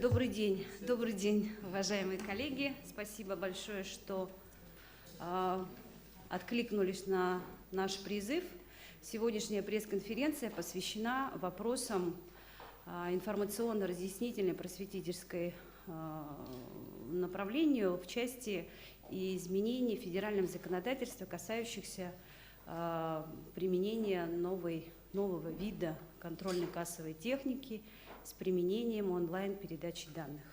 Добрый день, уважаемые коллеги. Спасибо большое, что откликнулись на наш призыв. Сегодняшняя пресс-конференция посвящена вопросам информационно-разъяснительной просветительской направлению в части изменений федерального законодательства, касающихся применения нового вида контрольно-кассовой техники с применением онлайн-передачи данных.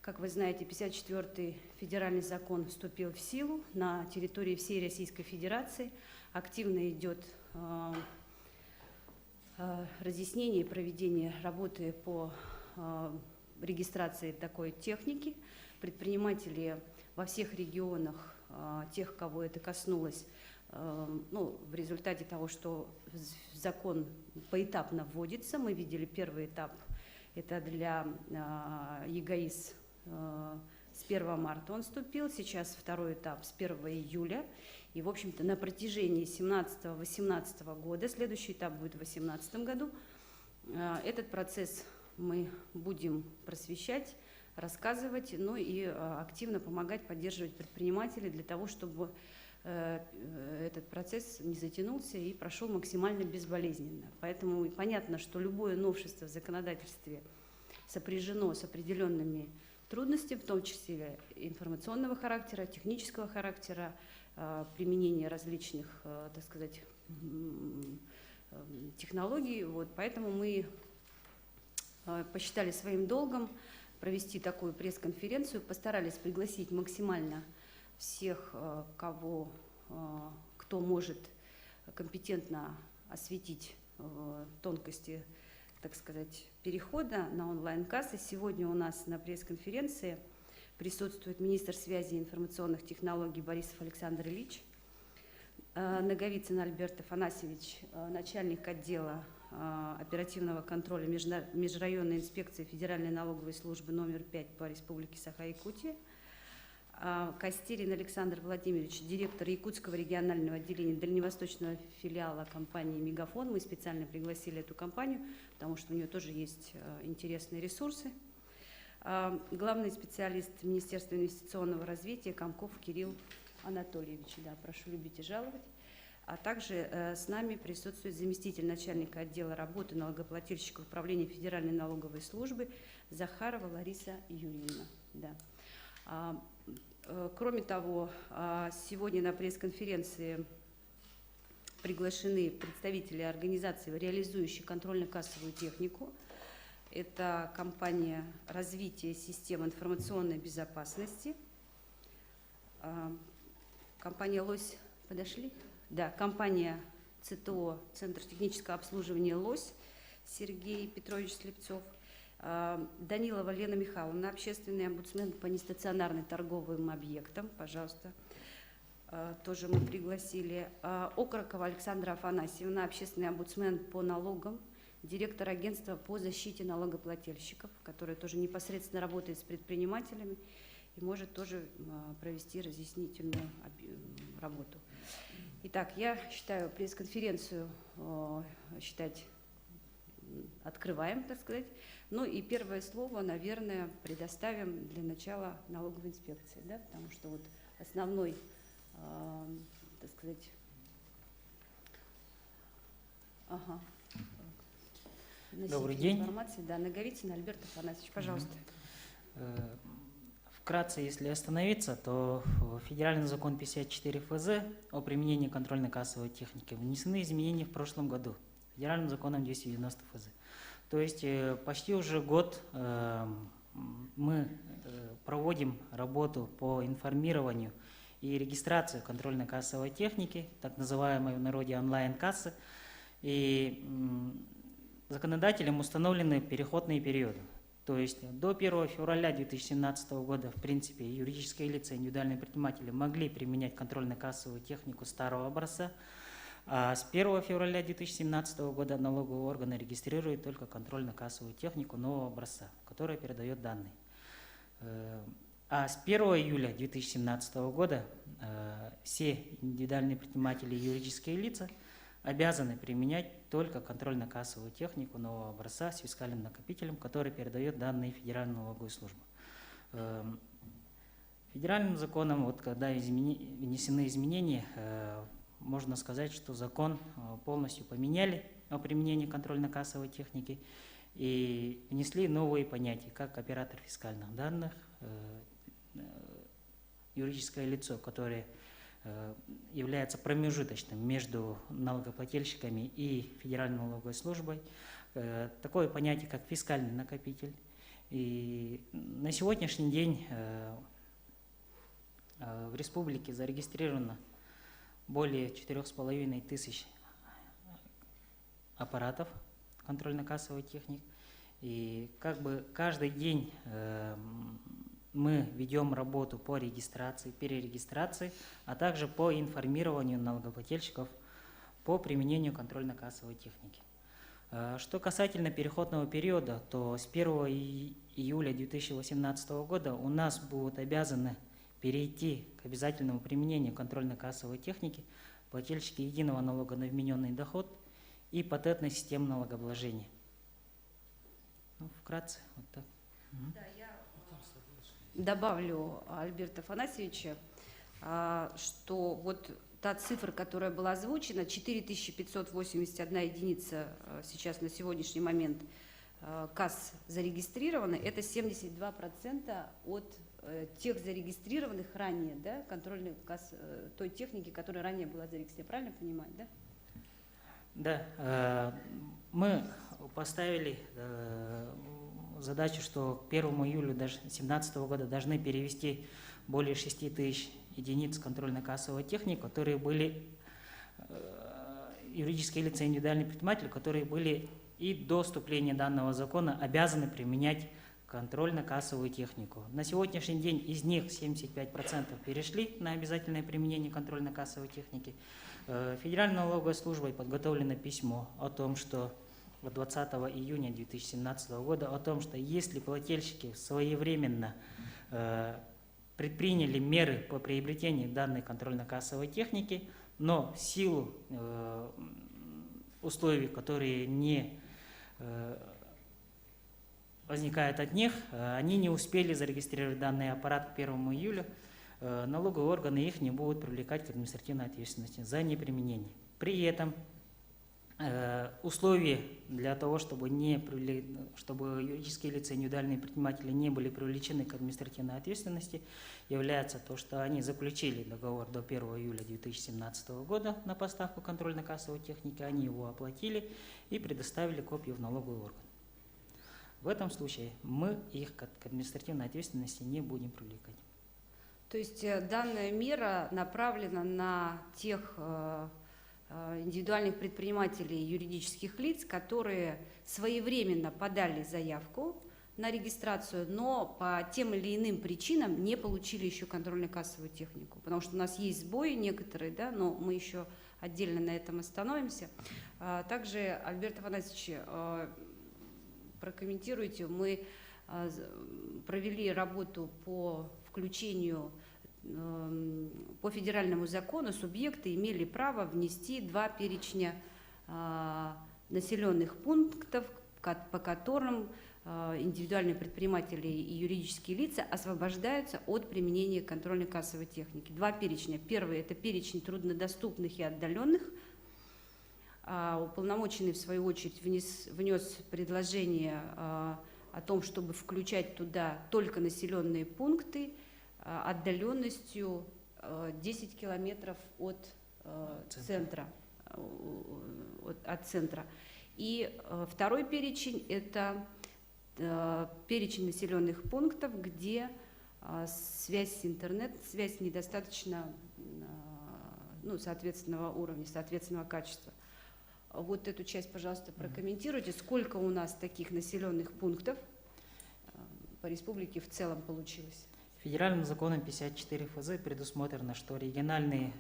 Как вы знаете, 54-й федеральный закон вступил в силу на территории всей Российской Федерации. Активно идет разъяснение и проведение работы по регистрации такой техники. Предприниматели во всех регионах, тех, кого это коснулось, в результате того, что закон поэтапно вводится, мы видели первый этап, это для ЕГАИС с 1 марта он вступил, сейчас второй этап с 1 июля. И, в общем-то, на протяжении 17-18 года, следующий этап будет в 2018 году, этот процесс мы будем просвещать, рассказывать, и активно помогать, поддерживать предпринимателей для того, чтобы этот процесс не затянулся и прошел максимально безболезненно. Поэтому понятно, что любое новшество в законодательстве сопряжено с определенными трудностями, в том числе информационного характера, технического характера, применения различных, так сказать, технологий. Поэтому мы посчитали своим долгом провести такую пресс-конференцию, постарались пригласить максимально всех, кто может компетентно осветить тонкости, так сказать, перехода на онлайн-кассы. Сегодня у нас на пресс-конференции присутствует министр связи и информационных технологий Борисов Александр Ильич, Наговицын Альберт Афанасьевич, начальник отдела оперативного контроля Межрайонной инспекции Федеральной налоговой службы номер 5 по Республике Саха-Якутия, Костерин Александр Владимирович, директор Якутского регионального отделения дальневосточного филиала компании «Мегафон». Мы специально пригласили эту компанию, потому что у нее тоже есть интересные ресурсы. Главный специалист Министерства инвестиционного развития Комков Кирилл Анатольевич. Да, прошу любить и жаловать. А также с нами присутствует заместитель начальника отдела работы налогоплательщиков управления Федеральной налоговой службы Захарова Лариса Юрьевна. Да. Кроме того, сегодня на пресс-конференции приглашены представители организаций, реализующих контрольно-кассовую технику. Это компания развития систем информационной безопасности. Компания «Лось». Подошли? Да, компания ЦТО, Центр технического обслуживания «Лось», Сергей Петрович Слепцов. Данилова Лена Михайловна, общественный омбудсмен по нестационарным торговым объектам, пожалуйста, тоже мы пригласили. Окорокова Александра Афанасьевна, общественный омбудсмен по налогам, директор агентства по защите налогоплательщиков, который тоже непосредственно работает с предпринимателями и может тоже провести разъяснительную работу. Итак, я считаю пресс-конференцию открываем, так сказать. И первое слово, наверное, предоставим для начала налоговой инспекции, да, потому что основной, так сказать, Добрый день. Информации, да, Наговицын Альберт Афанасьевич, пожалуйста. Вкратце, если остановиться, то в Федеральный закон 54 ФЗ о применении контрольно-кассовой техники внесены изменения в прошлом году Федеральным законом 290 ФЗ. То есть почти уже год мы проводим работу по информированию и регистрации контрольно-кассовой техники, так называемой в народе онлайн-кассы. И законодателем установлены переходные периоды. То есть до 1 февраля 2017 года, в принципе, юридические лица, индивидуальные предприниматели могли применять контрольно-кассовую технику старого образца. А с 1 февраля 2017 года налоговые органы регистрируют только контрольно-кассовую технику нового образца, которая передает данные. А с 1 июля 2017 года все индивидуальные предприниматели и юридические лица обязаны применять только контрольно-кассовую технику нового образца с фискальным накопителем, который передает данные в Федеральную налоговую службу. Федеральным законом, вот когда внесены изменения, можно сказать, что закон полностью поменяли о применении контрольно-кассовой техники и внесли новые понятия, как оператор фискальных данных, юридическое лицо, которое является промежуточным между налогоплательщиками и Федеральной налоговой службой, такое понятие, как фискальный накопитель. И на сегодняшний день в республике зарегистрировано более 4500 аппаратов контрольно-кассовой техники. И как бы каждый день мы ведем работу по регистрации, перерегистрации, а также по информированию налогоплательщиков по применению контрольно-кассовой техники. Что касательно переходного периода, то с 1 июля 2018 года у нас будут обязаны перейти к обязательному применению контрольно-кассовой техники плательщики единого налога на вмененный доход и патентной системы налогообложения. Ну, вкратце, вот так. Да, я добавлю Альберта Афанасьевича, что вот та цифра, которая была озвучена, 4581 единица сейчас на сегодняшний момент касс зарегистрированы, это 72% от тех зарегистрированных ранее, да, контрольных касс, той техники, которая ранее была зарегистрирована. Правильно понимаю, да? Да, мы поставили задачу, что к 1 июля 2017 года должны перевести более 6000 единиц контрольно-кассовой техники, которые были юридические лица, индивидуальные предприниматели, которые были и до вступления данного закона обязаны применять контрольно-кассовую технику. На сегодняшний день из них 75% перешли на обязательное применение контрольно-кассовой техники. Федеральной налоговой службой подготовлено письмо о том, что 20 июня 2017 года, о том, что если плательщики своевременно предприняли меры по приобретению данной контрольно-кассовой техники, но в силу условий, которые не возникают от них, они не успели зарегистрировать данный аппарат к 1 июля, налоговые органы их не будут привлекать к административной ответственности за неприменение. При этом условия для того, чтобы юридические лица, индивидуальные предприниматели не были привлечены к административной ответственности, является то, что они заключили договор до 1 июля 2017 года на поставку контрольно-кассовой техники, они его оплатили и предоставили копию в налоговый орган. В этом случае мы их к административной ответственности не будем привлекать. То есть данная мера направлена на тех индивидуальных предпринимателей и юридических лиц, которые своевременно подали заявку на регистрацию, но по тем или иным причинам не получили еще контрольно-кассовую технику. Потому что у нас есть сбои некоторые, да, но мы еще отдельно на этом остановимся. Также, Альберт Афанасьевич, прокомментируйте, мы провели работу по включению по федеральному закону, субъекты имели право внести 2 перечня населенных пунктов, по которым индивидуальные предприниматели и юридические лица освобождаются от применения контрольно-кассовой техники. 2 перечня. Первый – это перечень труднодоступных и отдаленных. Уполномоченный, в свою очередь, внес предложение о том, чтобы включать туда только населенные пункты отдаленностью 10 километров от центра. И второй перечень – это перечень населенных пунктов, где связь интернет-связь недостаточно соответственного уровня, соответственного качества. Вот эту часть, пожалуйста, прокомментируйте. Сколько у нас таких населенных пунктов по республике в целом получилось? Федеральным законом 54 ФЗ предусмотрено, что региональные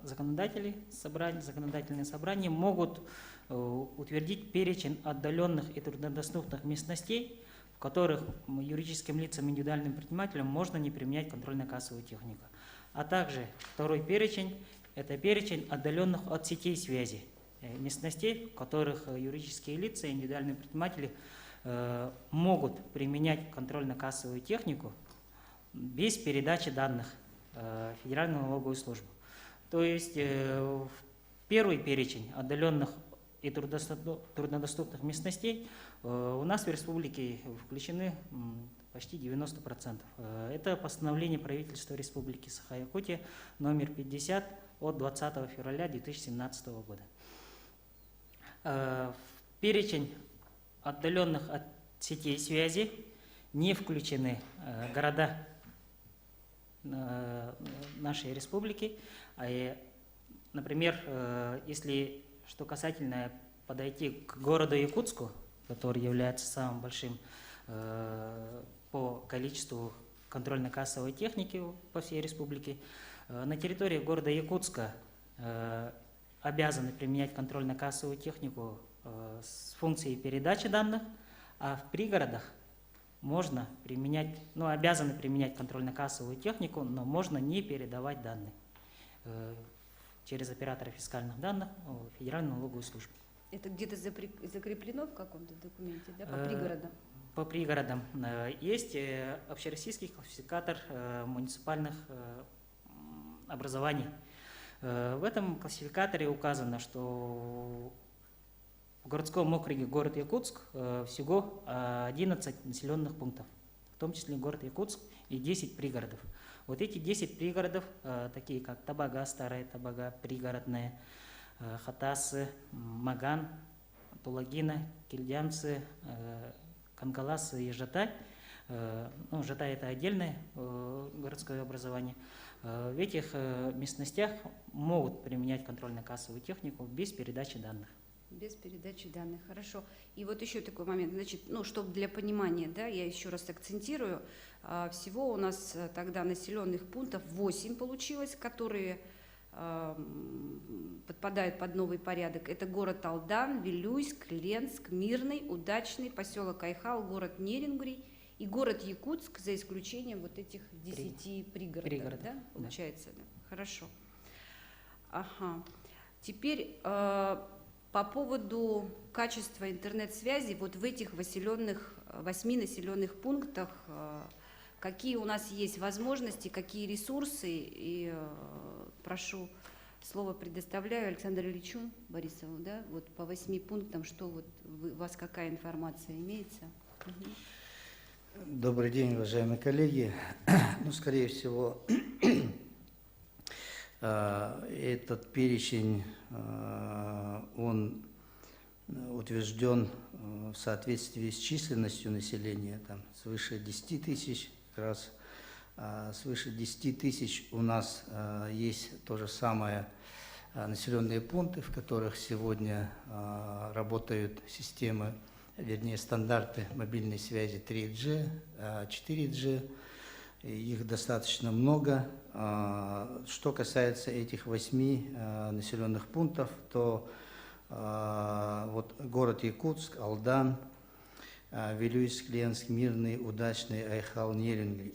законодательные собрания могут утвердить перечень отдаленных и труднодоступных местностей, в которых юридическим лицам и индивидуальным предпринимателям можно не применять контрольно-кассовую технику. А также второй перечень – это перечень отдаленных от сетей связи местностей, в которых юридические лица и индивидуальные предприниматели могут применять контрольно-кассовую технику без передачи данных в Федеральную налоговую службу. То есть в первый перечень отдаленных и труднодоступных местностей у нас в республике включены почти 90%. Это постановление правительства Республики Саха-Якутия номер 50 от 20 февраля 2017 года. В перечень отдаленных от сетей связи не включены города нашей республики. Например, если что касательно подойти к городу Якутску, который является самым большим по количеству контрольно-кассовой техники по всей республике, на территории города Якутска обязаны применять контрольно-кассовую технику с функцией передачи данных, а в пригородах можно применять, обязаны применять контрольно-кассовую технику, но можно не передавать данные через оператора фискальных данных в Федеральную налоговую службу. Это где-то закреплено в каком-то документе, да, по пригородам? По пригородам. Есть общероссийский классификатор муниципальных образований. В этом классификаторе указано, что в городском округе город Якутск всего 11 населенных пунктов, в том числе город Якутск и 10 пригородов. Вот эти 10 пригородов, такие как Табага, Старая Табага, Пригородная, Хатасы, Маган, Тулагина, Кильдянцы, Кангаласы и Жатай. Жатай — это отдельное городское образование. В этих местностях могут применять контрольно-кассовую технику без передачи данных. Без передачи данных, хорошо. И вот еще такой момент, значит, чтобы для понимания, да, я еще раз акцентирую, всего у нас тогда населенных пунктов 8 получилось, которые подпадают под новый порядок. Это город Алдан, Вилюйск, Ленск, Мирный, Удачный, поселок Айхал, город Нерингри и город Якутск, за исключением вот этих 10 пригородов, да, получается? Да. Хорошо. Ага. Теперь по поводу качества интернет-связи вот в этих 8 населенных пунктах, какие у нас есть возможности, какие ресурсы, и прошу, слово предоставляю Александру Ильичу Борисову, да, вот по 8 пунктам, что вот у вас какая информация имеется? Добрый день, уважаемые коллеги. Скорее всего, этот перечень, он утвержден в соответствии с численностью населения, там свыше 10 тысяч, как раз свыше 10 тысяч у нас есть то же самое населенные пункты, в которых сегодня работают системы, вернее стандарты мобильной связи 3G, 4G. Их достаточно много. Что касается этих 8 населенных пунктов, то вот город Якутск, Алдан, Вилюйск, Ленск, Мирный, Удачный, Айхал, Нерингри.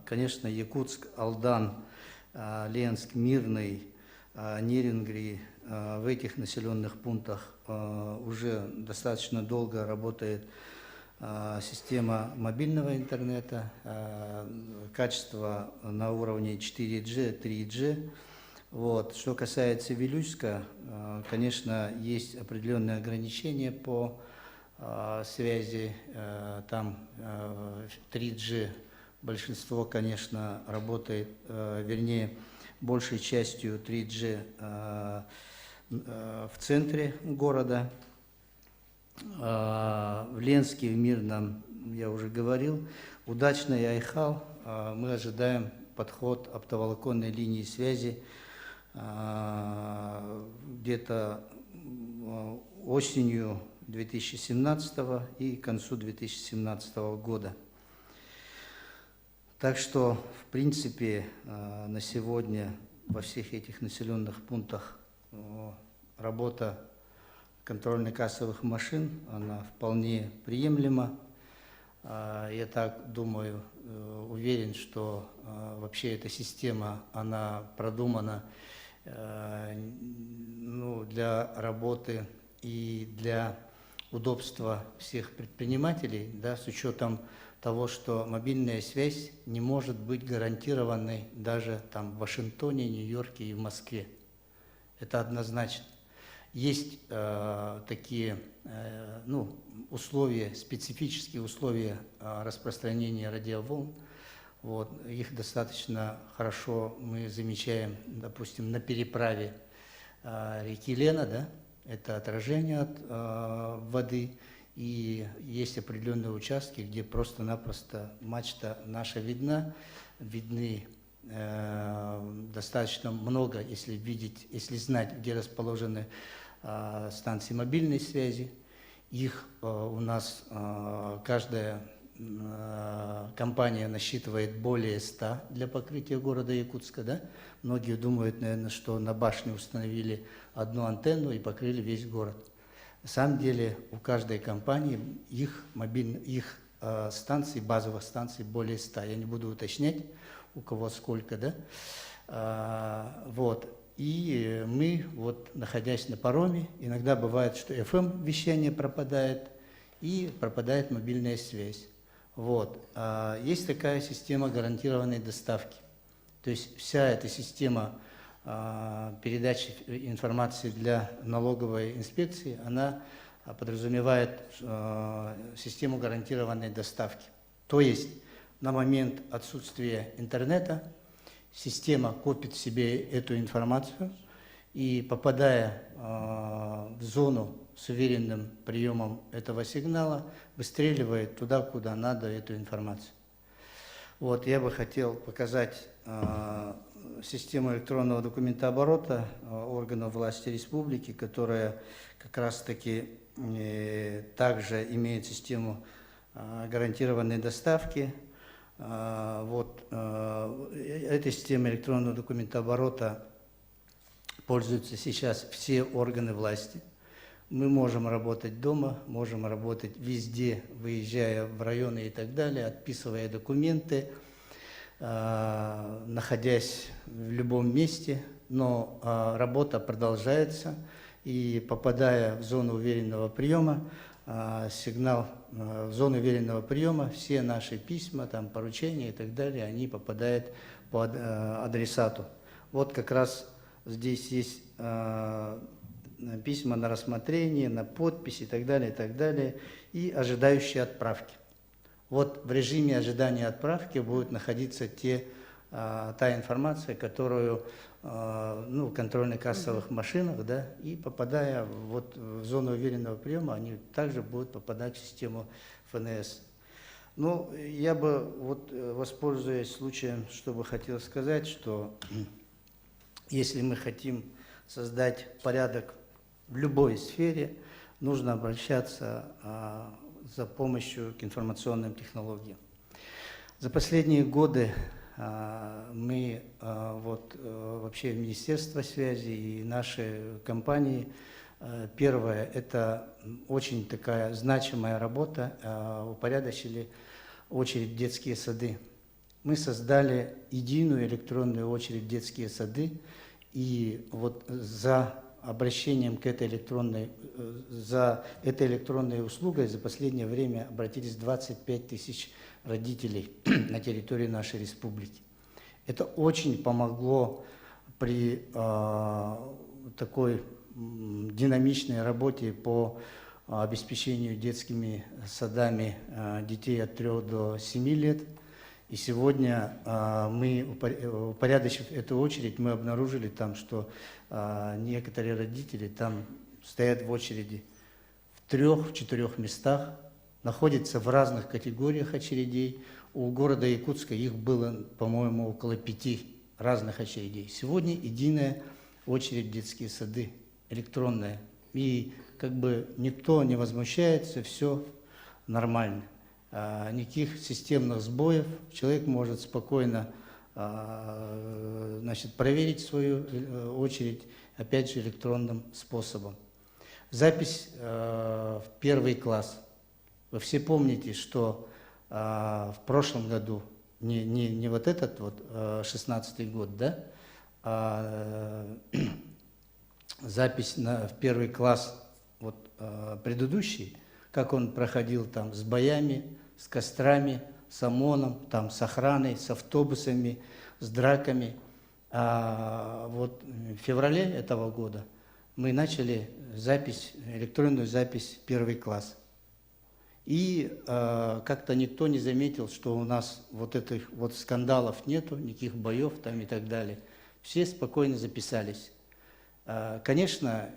Конечно, Якутск, Алдан, Ленск, Мирный, Нерингри, в этих населенных пунктах уже достаточно долго работает система мобильного интернета, качество на уровне 4G, 3G. Вот. Что касается Вилюйска, конечно, есть определенные ограничения по связи, там 3G. Большинство, конечно, работает, вернее, большей частью 3G в центре города. В Ленске, в Мирном, я уже говорил. Удачный Айхал, мы ожидаем подход оптоволоконной линии связи где-то осенью 2017 и к концу 2017 года. Так что, в принципе, на сегодня во всех этих населенных пунктах работа контрольно-кассовых машин, она вполне приемлема. Я так думаю, уверен, что вообще эта система, она продумана ну, для работы и для удобства всех предпринимателей, да, с учетом того, что мобильная связь не может быть гарантированной даже там в Вашингтоне, Нью-Йорке и в Москве. Это однозначно. Есть такие ну, условия, специфические условия распространения радиоволн. Вот, их достаточно хорошо мы замечаем, допустим, на переправе реки Лена, да, это отражение от воды, и есть определенные участки, где просто-напросто мачта наша видна, видны достаточно много, если видеть, если знать, где расположены станции мобильной связи. Их у нас каждая компания насчитывает более 100 для покрытия города Якутска. Да? Многие думают, наверное, что на башне установили одну антенну и покрыли весь город. На самом деле у каждой компании их станций, базовых станций более 100. Я не буду уточнять, у кого сколько. Да? Вот. И мы, вот, находясь на пароме, иногда бывает, что FM-вещание пропадает, и пропадает мобильная связь. Вот. Есть такая система гарантированной доставки. То есть вся эта система передачи информации для налоговой инспекции, она подразумевает систему гарантированной доставки. То есть на момент отсутствия интернета система копит в себе эту информацию и, попадая в зону с уверенным приемом этого сигнала, выстреливает туда, куда надо эту информацию. Вот, я бы хотел показать систему электронного документооборота органов власти республики, которая как раз-таки также имеет систему гарантированной доставки. Вот, этой системой электронного документооборота пользуются сейчас все органы власти. Мы можем работать дома, можем работать везде, выезжая в районы и так далее, отписывая документы, находясь в любом месте, но работа продолжается, и попадая в зону уверенного приема, сигнал в зону уверенного приема, все наши письма, там, поручения и так далее, они попадают по адресату. Вот как раз здесь есть письма на рассмотрение, на подпись и так далее, и ожидающие отправки. Вот в режиме ожидания отправки будет находиться та информация, которую в контрольно-кассовых машинах, да, и попадая вот в зону уверенного приема, они также будут попадать в систему ФНС. Ну, я бы, вот, воспользуясь случаем, чтобы хотел сказать, что если мы хотим создать порядок в любой сфере, нужно обращаться за помощью к информационным технологиям. За последние годы мы, вообще Министерство связи и наши компании, первое, это очень такая значимая работа, упорядочили очередь в детские сады. Мы создали единую электронную очередь в детские сады, и вот за обращением к этой электронной услугой за последнее время обратились 25 тысяч родителей на территории нашей республики. Это очень помогло при такой динамичной работе по обеспечению детскими садами детей от 3 до 7 лет. И сегодня мы, упорядочив эту очередь, мы обнаружили там, что некоторые родители там стоят в очереди в 3-4 местах, находятся в разных категориях очередей. У города Якутска их было, по-моему, около 5 разных очередей. Сегодня единая очередь в детские сады, электронная. И как бы никто не возмущается, все нормально. Никаких системных сбоев, человек может спокойно проверить свою очередь, опять же, электронным способом. Запись в 1 класс. Вы все помните, что в прошлом году, не вот этот вот 16-й год, да, запись в первый класс вот, предыдущий, как он проходил там с боями, с кострами, с ОМОНом, там, с охраной, с автобусами, с драками. А вот в феврале этого года мы начали электронную запись в первый класс. И как-то никто не заметил, что у нас вот этих вот скандалов нету, никаких боев там и так далее. Все спокойно записались. Конечно,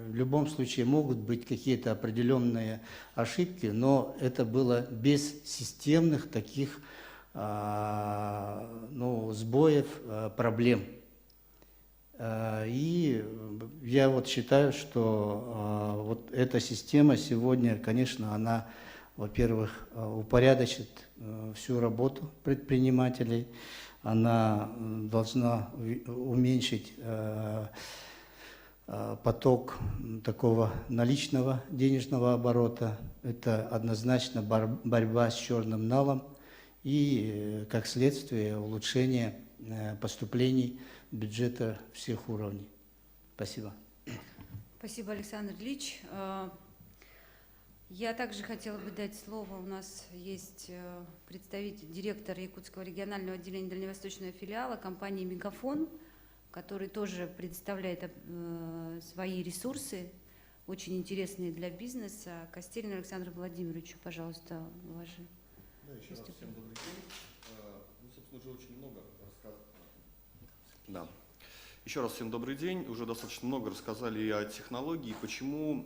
в любом случае могут быть какие-то определенные ошибки, но это было без системных таких сбоев, проблем. И я вот считаю, что вот эта система сегодня, конечно, она, во-первых, упорядочит всю работу предпринимателей, она должна уменьшить поток такого наличного денежного оборота. Это однозначно борьба с черным налом и, как следствие, улучшение поступлений бюджета всех уровней. Спасибо. Спасибо, Александр Ильич. Я также хотела бы дать слово. У нас есть представитель, директор Якутского регионального отделения дальневосточного филиала компании «Мегафон», который тоже предоставляет свои ресурсы, очень интересные для бизнеса. Костелин Александру Владимировичу, пожалуйста, ваши. Да, еще раз всем добрый день. Собственно, уже очень много рассказано. Да. Еще раз всем добрый день. Уже достаточно много рассказали и о технологии, почему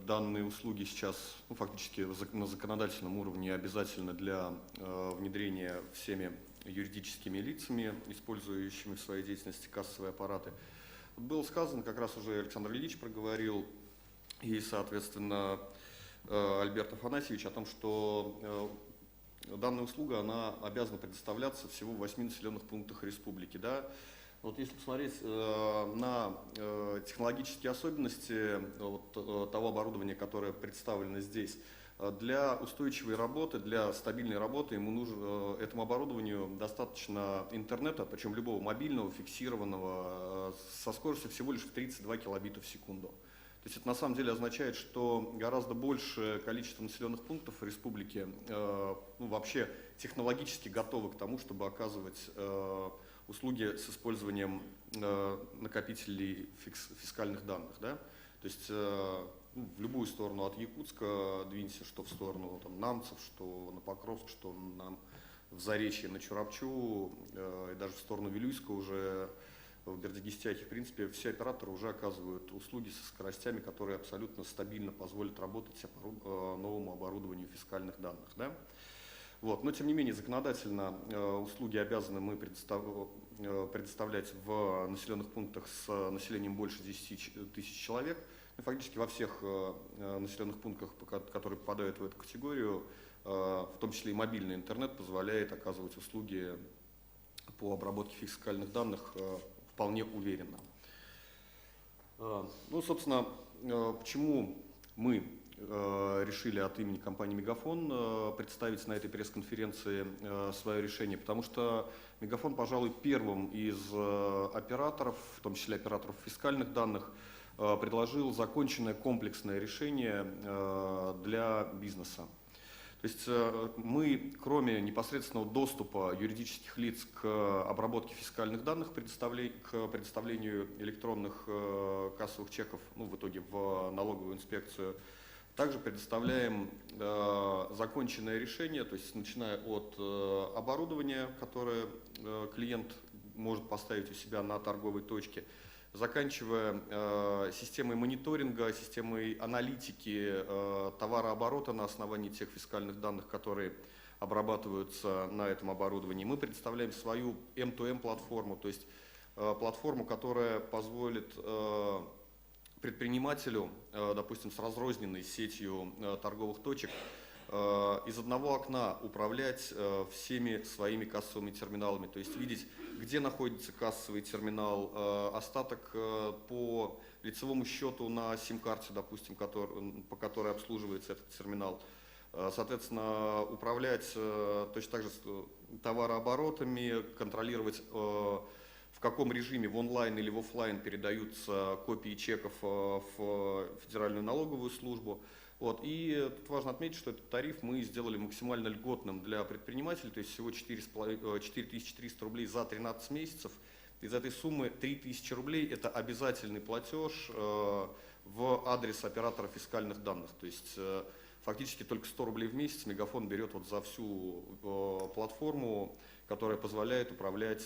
данные услуги сейчас фактически на законодательном уровне обязательны для внедрения всеми юридическими лицами, использующими в своей деятельности кассовые аппараты. Было сказано, как раз уже Александр Ильич проговорил, и, соответственно, Альберт Афанасьевич, о том, что данная услуга, она обязана предоставляться всего в 8 населенных пунктах республики. Да? Вот если посмотреть на технологические особенности того оборудования, которое представлено здесь, для устойчивой работы, для стабильной работы этому оборудованию достаточно интернета, причем любого мобильного, фиксированного, со скоростью всего лишь в 32 килобита в секунду. То есть это на самом деле означает, что гораздо большее количество населенных пунктов в республике вообще технологически готовы к тому, чтобы оказывать услуги с использованием накопителей фискальных данных. Да? То есть в любую сторону от Якутска двинься, что в сторону Намцев, что на Покровск, что в Заречье, на Чурапчу, и даже в сторону Вилюйска уже в Бердыгистяхе. В принципе, все операторы уже оказывают услуги со скоростями, которые абсолютно стабильно позволят работать новому оборудованию фискальных данных. Да? Вот. Но, тем не менее, законодательно услуги обязаны мы предоставлять в населенных пунктах с населением больше 10 тысяч человек. И фактически во всех населенных пунктах, которые попадают в эту категорию, в том числе и мобильный интернет, позволяет оказывать услуги по обработке фискальных данных вполне уверенно. Ну, собственно, почему мы решили от имени компании «Мегафон» представить на этой пресс-конференции свое решение? Потому что «Мегафон», пожалуй, первым из операторов, в том числе операторов фискальных данных, предложил законченное комплексное решение для бизнеса. То есть мы, кроме непосредственного доступа юридических лиц к обработке фискальных данных, к предоставлению электронных кассовых чеков, в итоге в налоговую инспекцию, также предоставляем законченное решение, то есть начиная от оборудования, которое клиент может поставить у себя на торговой точке, заканчивая системой мониторинга, системой аналитики товарооборота на основании тех фискальных данных, которые обрабатываются на этом оборудовании. Мы представляем свою M2M платформу, то есть платформу, которая позволит предпринимателю, допустим, с разрозненной сетью торговых точек, из одного окна управлять всеми своими кассовыми терминалами, то есть видеть, где находится кассовый терминал, остаток по лицевому счету на сим-карте, допустим, по которой обслуживается этот терминал. Соответственно, управлять точно так же товарооборотами, контролировать в каком режиме, в онлайн или в офлайн, передаются копии чеков в Федеральную налоговую службу. Вот. И тут важно отметить, что этот тариф мы сделали максимально льготным для предпринимателей, то есть всего 4300 рублей за 13 месяцев. Из этой суммы 3000 рублей – это обязательный платеж в адрес оператора фискальных данных. То есть фактически только 100 рублей в месяц Мегафон берет вот за всю платформу, которая позволяет управлять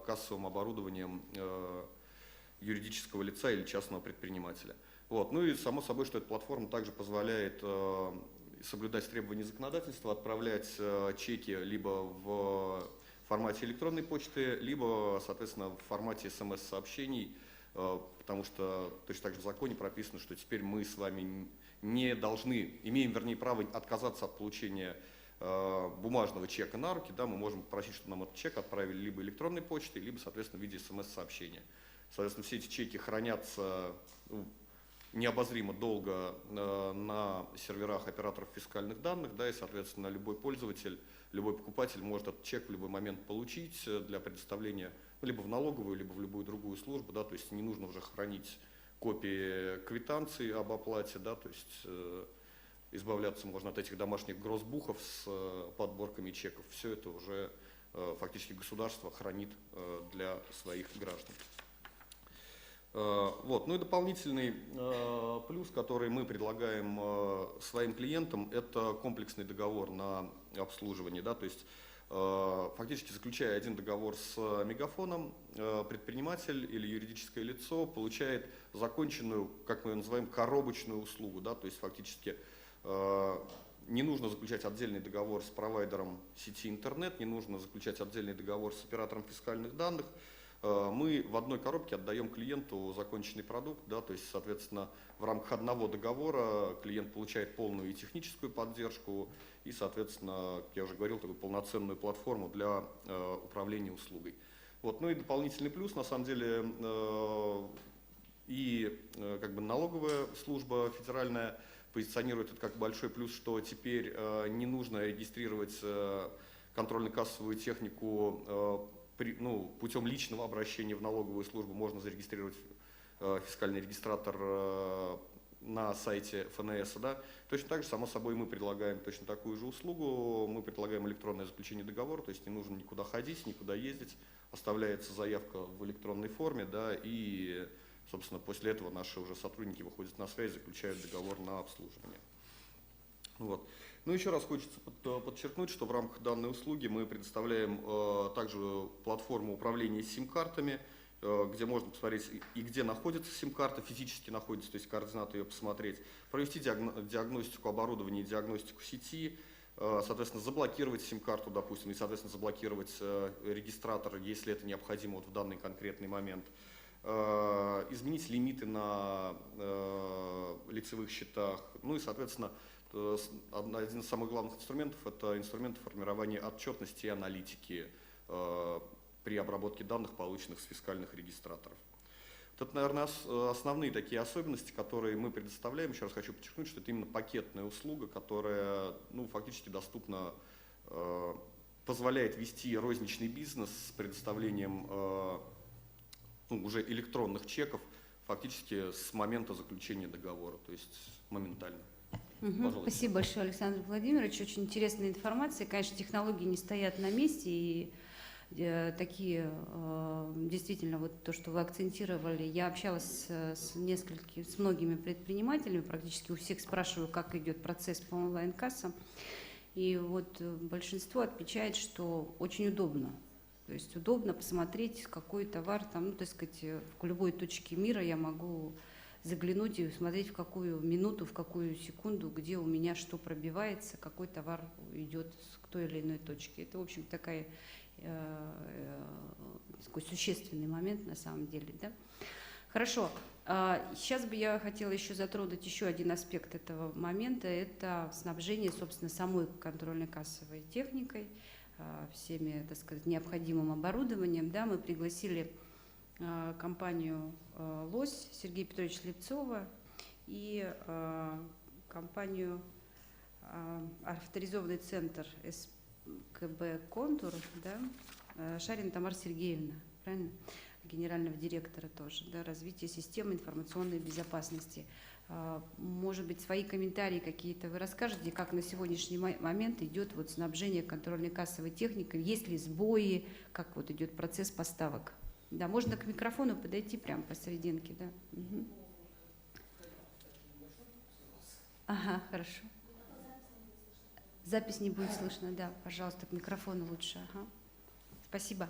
кассовым оборудованием юридического лица или частного предпринимателя. Вот. Ну и само собой, что эта платформа также позволяет соблюдать требования законодательства, отправлять чеки либо в формате электронной почты, либо, соответственно, в формате смс-сообщений, потому что точно так же в законе прописано, что теперь мы с вами не должны, имеем, вернее, право отказаться от получения бумажного чека на руки, да, мы можем попросить, чтобы нам этот чек отправили либо электронной почтой, либо, соответственно, в виде смс-сообщения. Соответственно, все эти чеки хранятся необозримо долго на серверах операторов фискальных данных, да, и, соответственно, любой пользователь, любой покупатель может этот чек в любой момент получить для предоставления либо в налоговую, либо в любую другую службу, да, то есть не нужно уже хранить копии квитанций об оплате, да, то есть избавляться можно от этих домашних гроссбухов с подборками чеков. Все это уже фактически государство хранит для своих граждан. Вот. Ну и дополнительный плюс, который мы предлагаем своим клиентам, это комплексный договор на обслуживание. Да, то есть фактически заключая один договор с Мегафоном, предприниматель или юридическое лицо получает законченную, как мы ее называем, коробочную услугу. Да, то есть фактически не нужно заключать отдельный договор с провайдером сети интернет, не нужно заключать отдельный договор с оператором фискальных данных. Мы в одной коробке отдаем клиенту законченный продукт, да, то есть, соответственно, в рамках одного договора клиент получает полную и техническую поддержку, и, соответственно, как я уже говорил, такую полноценную платформу для управления услугой. Вот. Ну и дополнительный плюс, на самом деле, и как бы налоговая служба федеральная позиционирует это как большой плюс, что теперь не нужно регистрировать контрольно-кассовую технику путем личного обращения в налоговую службу. Можно зарегистрировать фискальный регистратор на сайте ФНС. Да? Точно так же, само собой, мы предлагаем точно такую же услугу. Мы предлагаем электронное заключение договора, то есть не нужно никуда ходить, никуда ездить. Оставляется заявка в электронной форме, да, и, собственно, после этого наши уже сотрудники выходят на связь, заключают договор на обслуживание. Вот. Ну, еще раз хочется подчеркнуть, что в рамках данной услуги мы предоставляем также платформу управления сим-картами, где можно посмотреть и где находится сим-карта, физически находится, то есть координаты ее посмотреть, провести диагностику оборудования, диагностику сети, соответственно, заблокировать сим-карту, допустим, и, соответственно, заблокировать регистратор, если это необходимо вот в данный конкретный момент, изменить лимиты на лицевых счетах, ну и, соответственно, один из самых главных инструментов – это инструмент формирования отчетности и аналитики при обработке данных, полученных с фискальных регистраторов. Вот это, наверное, основные такие особенности, которые мы предоставляем. Еще раз хочу подчеркнуть, что это именно пакетная услуга, которая фактически доступна, позволяет вести розничный бизнес с предоставлением уже электронных чеков фактически с момента заключения договора, то есть моментально. Спасибо большое, Александр Владимирович. Очень интересная информация. Конечно, технологии не стоят на месте, и такие, действительно, вот то, что вы акцентировали, я общалась с многими предпринимателями, практически у всех спрашиваю, как идет процесс по онлайн-кассам, и вот большинство отмечает, что очень удобно. То есть удобно посмотреть, какой товар там, так сказать, в любой точке мира я могу заглянуть и смотреть, в какую минуту, в какую секунду, где у меня что пробивается, какой товар идет к той или иной точке. Это, в общем, такой существенный момент на самом деле. Да? Хорошо. Сейчас бы я хотела еще затронуть еще один аспект этого момента. Это снабжение, собственно, самой контрольно-кассовой техникой, всеми, так сказать, необходимым оборудованием. Да? Мы пригласили компанию «Лось» Сергея Петровича Слепцова и компанию авторизованный центр СКБ «Контур», да, Шарина Тамара Сергеевна. правильно? Генерального директора тоже, да, развитие системы информационной безопасности. Может быть, свои комментарии какие-то вы расскажете, как на сегодняшний момент идет вот снабжение контрольной кассовой техникой, есть ли сбои, как вот идет процесс поставок. Да, можно к микрофону подойти прямо посерединке, да. Угу. Ага, хорошо. Запись не будет слышно, да, пожалуйста, к микрофону лучше. Ага. Спасибо.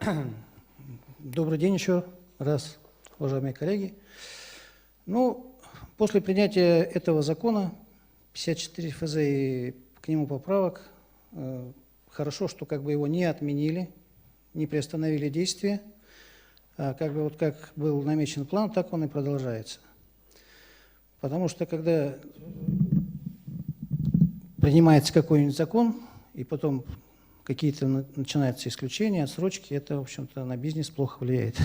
Добрый день еще раз, уважаемые коллеги. Ну, после принятия этого закона 54 ФЗ и к нему поправок, хорошо, что как бы его не отменили, не приостановили действия, а как бы вот как был намечен план, так он и продолжается. Потому что когда принимается какой-нибудь закон, и потом какие-то начинаются исключения, отсрочки, это, в общем-то, на бизнес плохо влияет.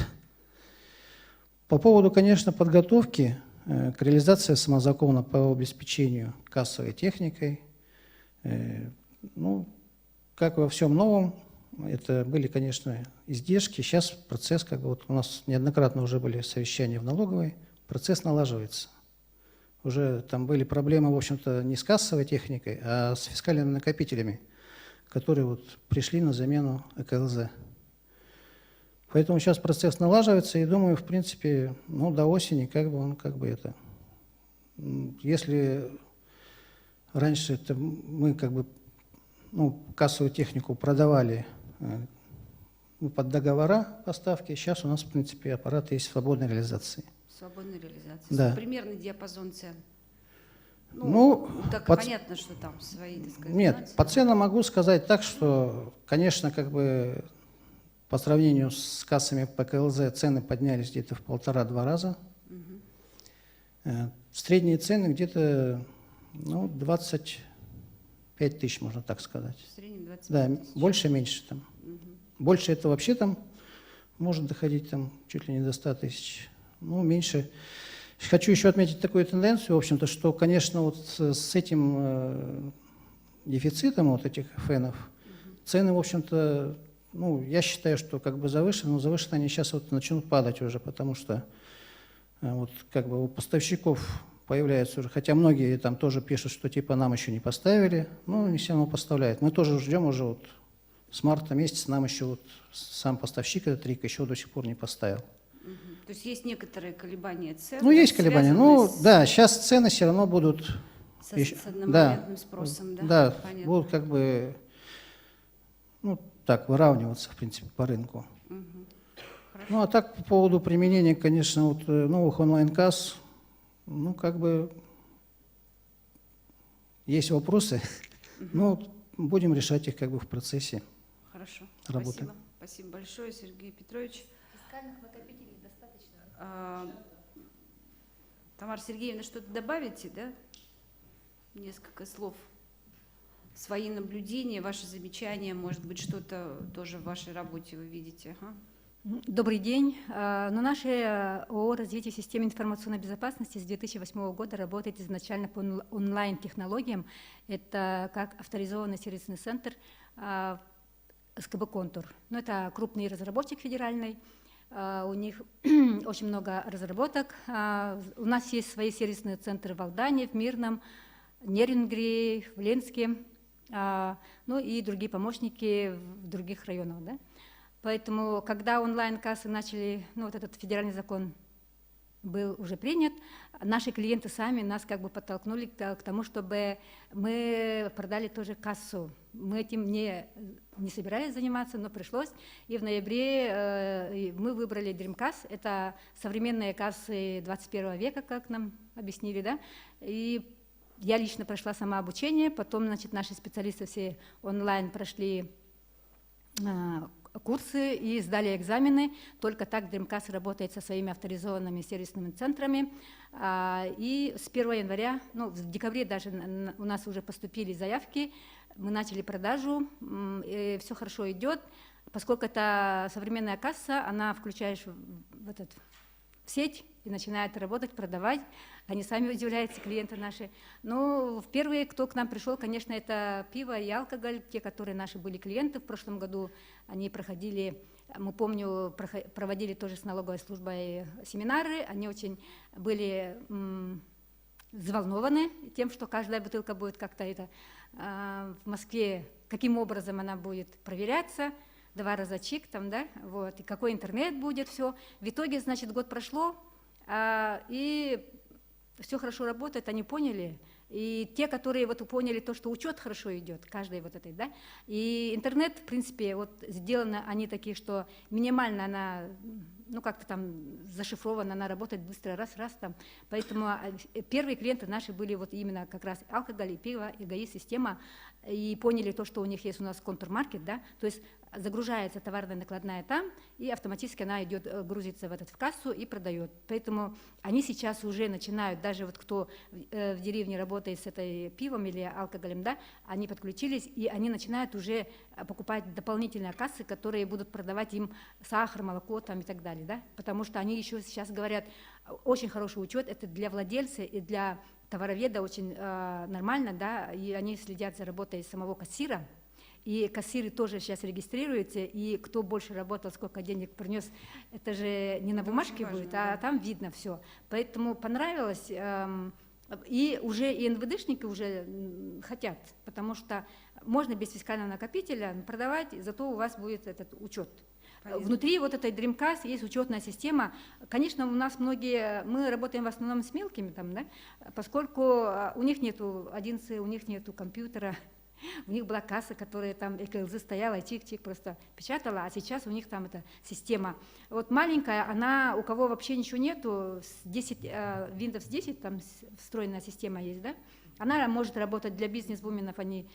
По поводу, конечно, подготовки к реализации самозакона по обеспечению кассовой техникой, ну, как во всем новом, это были, конечно, издержки. Сейчас процесс, как бы вот у нас неоднократно уже были совещания в налоговой, процесс налаживается. Уже там были проблемы, в общем-то, не с кассовой техникой, а с фискальными накопителями, которые вот пришли на замену ЭКЛЗ. Поэтому сейчас процесс налаживается, и думаю, в принципе, ну, до осени как бы он это. Если раньше это мы как бы, ну, кассовую технику продавали под договора поставки, сейчас у нас, в принципе, аппарат есть в свободной реализации. Свободной реализации. Да. Примерный диапазон цен. Ну, так по понятно, что там свои, так сказать, нет, нюансы. по ценам могу сказать так, что, конечно, как бы по сравнению с кассами ПКЛЗ цены поднялись где-то в 1,5-2 раза. Средние цены где-то, ну, 25 тысяч, можно так сказать. В среднем 25 Да, тысяч. больше-меньше там. Больше это вообще там может доходить там чуть ли не до 100 тысяч. Ну, меньше. Хочу еще отметить такую тенденцию, в общем-то, что, конечно, вот с этим дефицитом вот этих фенов цены, в общем-то, ну, я считаю, что как бы завышены, но завышены они сейчас вот начнут падать уже, потому что вот как бы у поставщиков появляются уже, хотя многие там тоже пишут, что типа нам еще не поставили, но они все равно поставляют. Мы тоже ждем уже вот с марта месяца, нам еще вот сам поставщик, этот РИК, еще до сих пор не поставил. То есть есть некоторые колебания цен. Ну, есть колебания. Ну, связанные да, сейчас цены все равно будут... с одномоментным спросом, да? Да, Понятно. будут как бы, ну, так, выравниваться, в принципе, по рынку. Ну, а так, по поводу применения, конечно, вот новых онлайн-касс, ну, как бы, есть вопросы, но будем решать их как бы в процессе Хорошо. работы. Спасибо. Спасибо большое, Сергей Петрович. Фискальных накопителей достаточно? Тамара Сергеевна, что-то добавите, да? Несколько слов. Свои наблюдения, ваши замечания, может быть, что-то тоже в вашей работе вы видите. Ага. Добрый день. Ну, наше ООО «Развитие системы информационной безопасности» с 2008 года работает изначально по онлайн-технологиям. Это как авторизованный сервисный центр СКБ «Контур». Ну, это крупный разработчик федеральный. У них очень много разработок. У нас есть свои сервисные центры в Алдане, в Мирном, Нерюнгри, в Ленске, ну и другие помощники в других районах. Да? Поэтому, когда онлайн-кассы начали, ну, вот этот федеральный закон был уже принят, наши клиенты сами нас как бы подтолкнули к тому, чтобы мы продали тоже кассу. Мы этим не собирались заниматься, но пришлось. И в ноябре мы выбрали Dreamcast. Это современные кассы 21 века, как нам объяснили, да. И я лично прошла сама обучение, потом, значит, наши специалисты все онлайн прошли курсы и сдали экзамены. Только так Dreamcast работает со своими авторизованными сервисными центрами. И с 1 января, ну, в декабре даже у нас уже поступили заявки, мы начали продажу, и все хорошо идет. Поскольку это современная касса, она включаешь в сеть и начинает работать, продавать. Они сами удивляются, клиенты наши. Но первые, кто к нам пришел, конечно, это пиво и алкоголь. Те, которые наши были клиенты в прошлом году, они проходили Мы, помню, проводили тоже с налоговой службой семинары, они очень были взволнованы тем, что каждая бутылка будет как-то это в Москве, каким образом она будет проверяться, 2 раза чик там, да, вот, и какой интернет будет, все. В итоге, значит, год прошло, и все хорошо работает, они поняли. И те, которые вот поняли то, что учет хорошо идет, каждой вот этой, да, и интернет, в принципе, вот сделаны они такие, что минимально она, ну, как-то там зашифрована, она работает быстро, раз, там. Поэтому первые клиенты наши были вот именно как раз алкоголь и пиво, и ГАИ-система, и поняли то, что у них есть у нас контрмаркет, да, то есть загружается товарная накладная там, и автоматически она идет, грузится в кассу и продает. Поэтому они сейчас уже начинают, даже вот кто в деревне работает с этой пивом или алкоголем, да, они подключились, и они начинают уже покупать дополнительные кассы, которые будут продавать им сахар, молоко там и так далее, да, потому что они еще сейчас говорят, очень хороший учет, это для владельца и для товароведа очень нормально, да, и они следят за работой самого кассира. И кассиры тоже сейчас регистрируются, и кто больше работал, сколько денег принес, это же не на бумажке важно, будет, да. а там видно все. Поэтому понравилось, и уже и НВДшники уже хотят, потому что можно без фискального накопителя продавать, зато у вас будет этот учет. Понятно. Внутри вот этой Dreamcast есть учетная система. Конечно, у нас многие, мы работаем в основном с мелкими, там, да, поскольку у них нету 11, у них нету компьютера. У них была касса, которая там ЭКЛЗ стояла, чик-чик просто печатала, а сейчас у них там эта система. Вот маленькая, она, у кого вообще ничего нету, с 10, Windows 10, там встроенная система есть, да, она может работать для бизнес-вуменов, они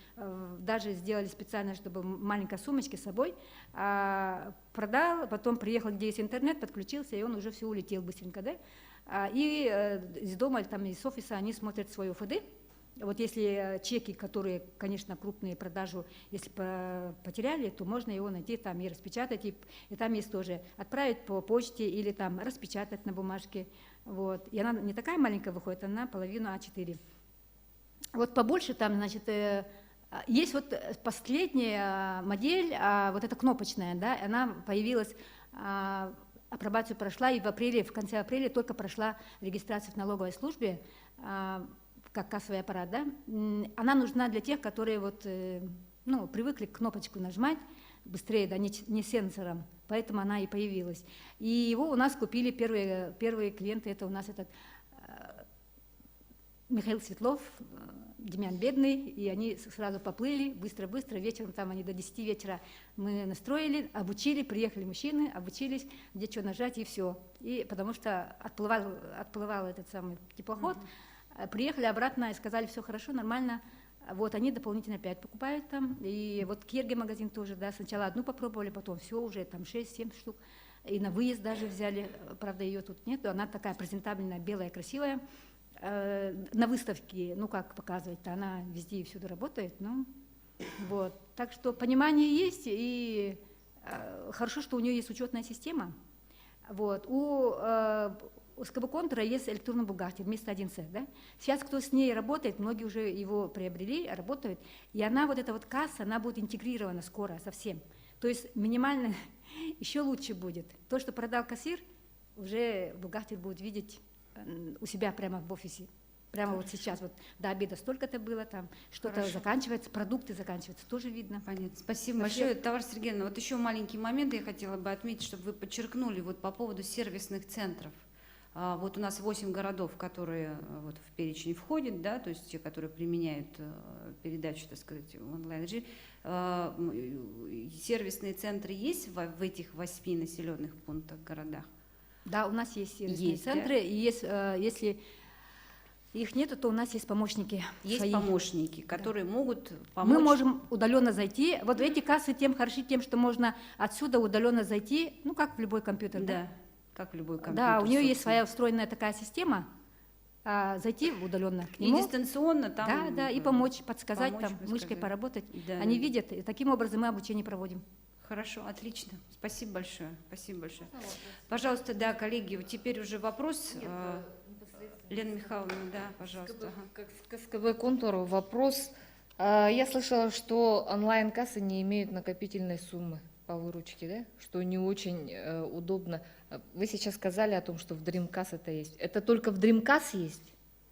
даже сделали специально, чтобы маленькой сумочки с собой, продал, потом приехал, где есть интернет, подключился, и он уже все улетел быстренько, да, и из дома, там, из офиса они смотрят свой ОФД. Вот если чеки, которые, конечно, крупные продажу, если потеряли, то можно его найти там и распечатать, и там есть тоже отправить по почте или там распечатать на бумажке. Вот. И она не такая маленькая выходит, она половину А4. Вот побольше там, значит, есть вот последняя модель, вот эта кнопочная, да, она появилась, апробацию прошла, и в конце апреля только прошла регистрация в налоговой службе, как кассовый аппарат, да, она нужна для тех, которые вот, ну, привыкли кнопочку нажимать быстрее, да, не сенсором, поэтому она и появилась. И его у нас купили первые клиенты, это у нас этот Михаил Светлов, Демьян Бедный, и они сразу поплыли, быстро-быстро, вечером, там они до 10 вечера мы настроили, обучили, приехали мужчины, обучились, где что нажать, и все. И потому что отплывал этот самый теплоход, приехали обратно и сказали, все хорошо, нормально. Вот они дополнительно 5 покупают там. И вот Керги магазин тоже, да, сначала одну попробовали, потом все уже там 6-7 штук. И на выезд даже взяли, правда, ее тут нет, она такая презентабельная, белая, красивая. На выставке, ну как показывать-то, она везде и всюду работает, ну, вот. Так что понимание есть, и хорошо, что у нее есть учетная система. Вот. У СКБ Контура есть электронный бухгалтер вместо 1С, да? Сейчас кто с ней работает, многие уже его приобрели, работают, и она, вот эта вот касса, она будет интегрирована скоро совсем. То есть минимально еще лучше будет. То, что продал кассир, уже бухгалтер будет видеть у себя прямо в офисе. Прямо вот сейчас, вот до обеда столько-то было, там что-то заканчивается, продукты заканчиваются, тоже видно. Понятно. Спасибо большое. Тамара Сергеевна, вот еще маленький момент я хотела бы отметить, чтобы вы подчеркнули вот по поводу сервисных центров. Вот у нас 8 городов, которые вот в перечень входят, да, то есть те, которые применяют передачу, так сказать, в онлайн-режиме. Сервисные центры есть в этих 8 населенных пунктах, городах? Да, у нас есть сервисные центры, да? И есть, если их нету, то у нас есть помощники. Есть свои. помощники, которые могут помочь. Мы можем удаленно зайти. Вот эти кассы тем хороши тем, что можно отсюда удаленно зайти, ну как в любой компьютер, да? Как в любой компьютер. Да, у нее есть собственно. своя встроенная такая система, зайти удаленно к нему. И дистанционно там. Да, и помочь, подсказать, помочь, там, мышкой поработать. Да, Они видят, и таким образом мы обучение проводим. Хорошо, отлично. Спасибо большое. Спасибо большое. Пожалуйста, да, коллеги, вот теперь уже вопрос. Лена Михайловна, да, пожалуйста. Как к СКБ Контуру вопрос. Я слышала, что онлайн-кассы не имеют накопительной суммы. по выручке, да, что не очень удобно. Вы сейчас сказали о том, что в Dreamcast это есть. Это только в Dreamcast есть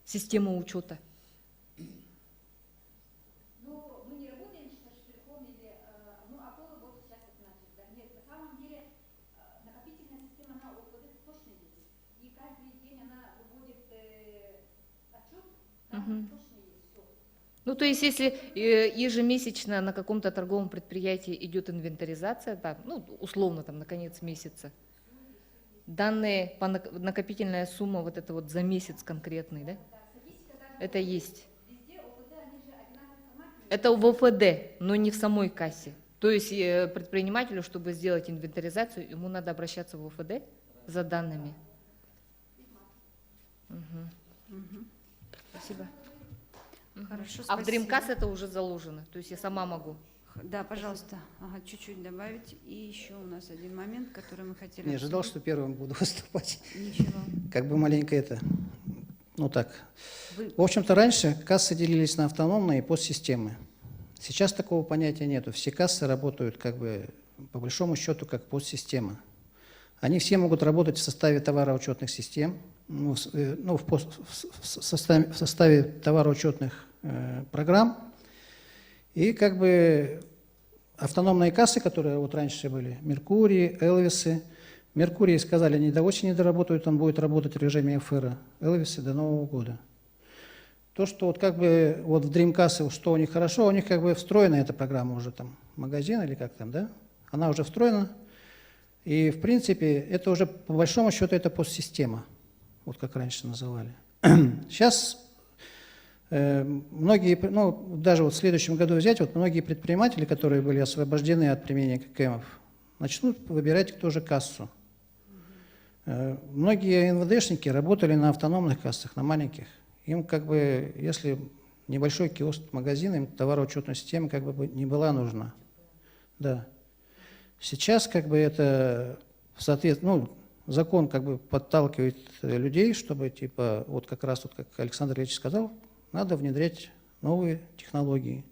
система учета? Ну, мы не работаем с штрихом или, ну, Apollo вот сейчас это начали, да, нет, на самом деле накопительная система, она вот это точно есть, и каждый день она выводит отчет, там точно есть все. Ну, то есть, если ежемесячно на каком-то торговом предприятии идет инвентаризация, там, ну, условно, там, на конец месяца, данные по накопительная сумма, вот это вот за месяц конкретный, да? Это есть. Это в ОФД, но не в самой кассе. То есть предпринимателю, чтобы сделать инвентаризацию, ему надо обращаться в ОФД за данными. Спасибо. Хорошо, А в спасибо. Dreamcast это уже заложено, то есть я сама могу. Да, пожалуйста, ага, чуть-чуть добавить. И еще у нас один момент, который мы хотели Не ожидал, обсудить. что первым буду выступать. Ничего. Как бы маленько это, ну так. Вы- В общем-то, раньше кассы делились на автономные и подсистемы. Сейчас такого понятия нету. Все кассы работают как бы по большому счету как подсистема. Они все могут работать в составе товароучетных систем, в составе товароучетных программ. И как бы автономные кассы, которые вот раньше были, Меркурий, Элвисы. Меркурий сказали, они до осени доработают, он будет работать в режиме ФР. Элвисы до Нового года. То, что вот как бы вот в Dreamcast, что у них хорошо, у них как бы встроена эта программа уже там, магазин или как там, да? Она уже встроена. И в принципе это уже по большому счету это подсистема, вот как раньше называли. Сейчас многие, ну даже вот в следующем году взять, вот многие предприниматели, которые были освобождены от применения ККМов, начнут выбирать тоже кассу. Многие НВДшники работали на автономных кассах, на маленьких. Им как бы, если небольшой киоск, магазин, им товароучетная система как бы не была нужна. Да. Сейчас как бы это, соответственно, ну, закон как бы подталкивает людей, чтобы типа, вот как раз, вот как Александр Ильич сказал, надо внедрять новые технологии.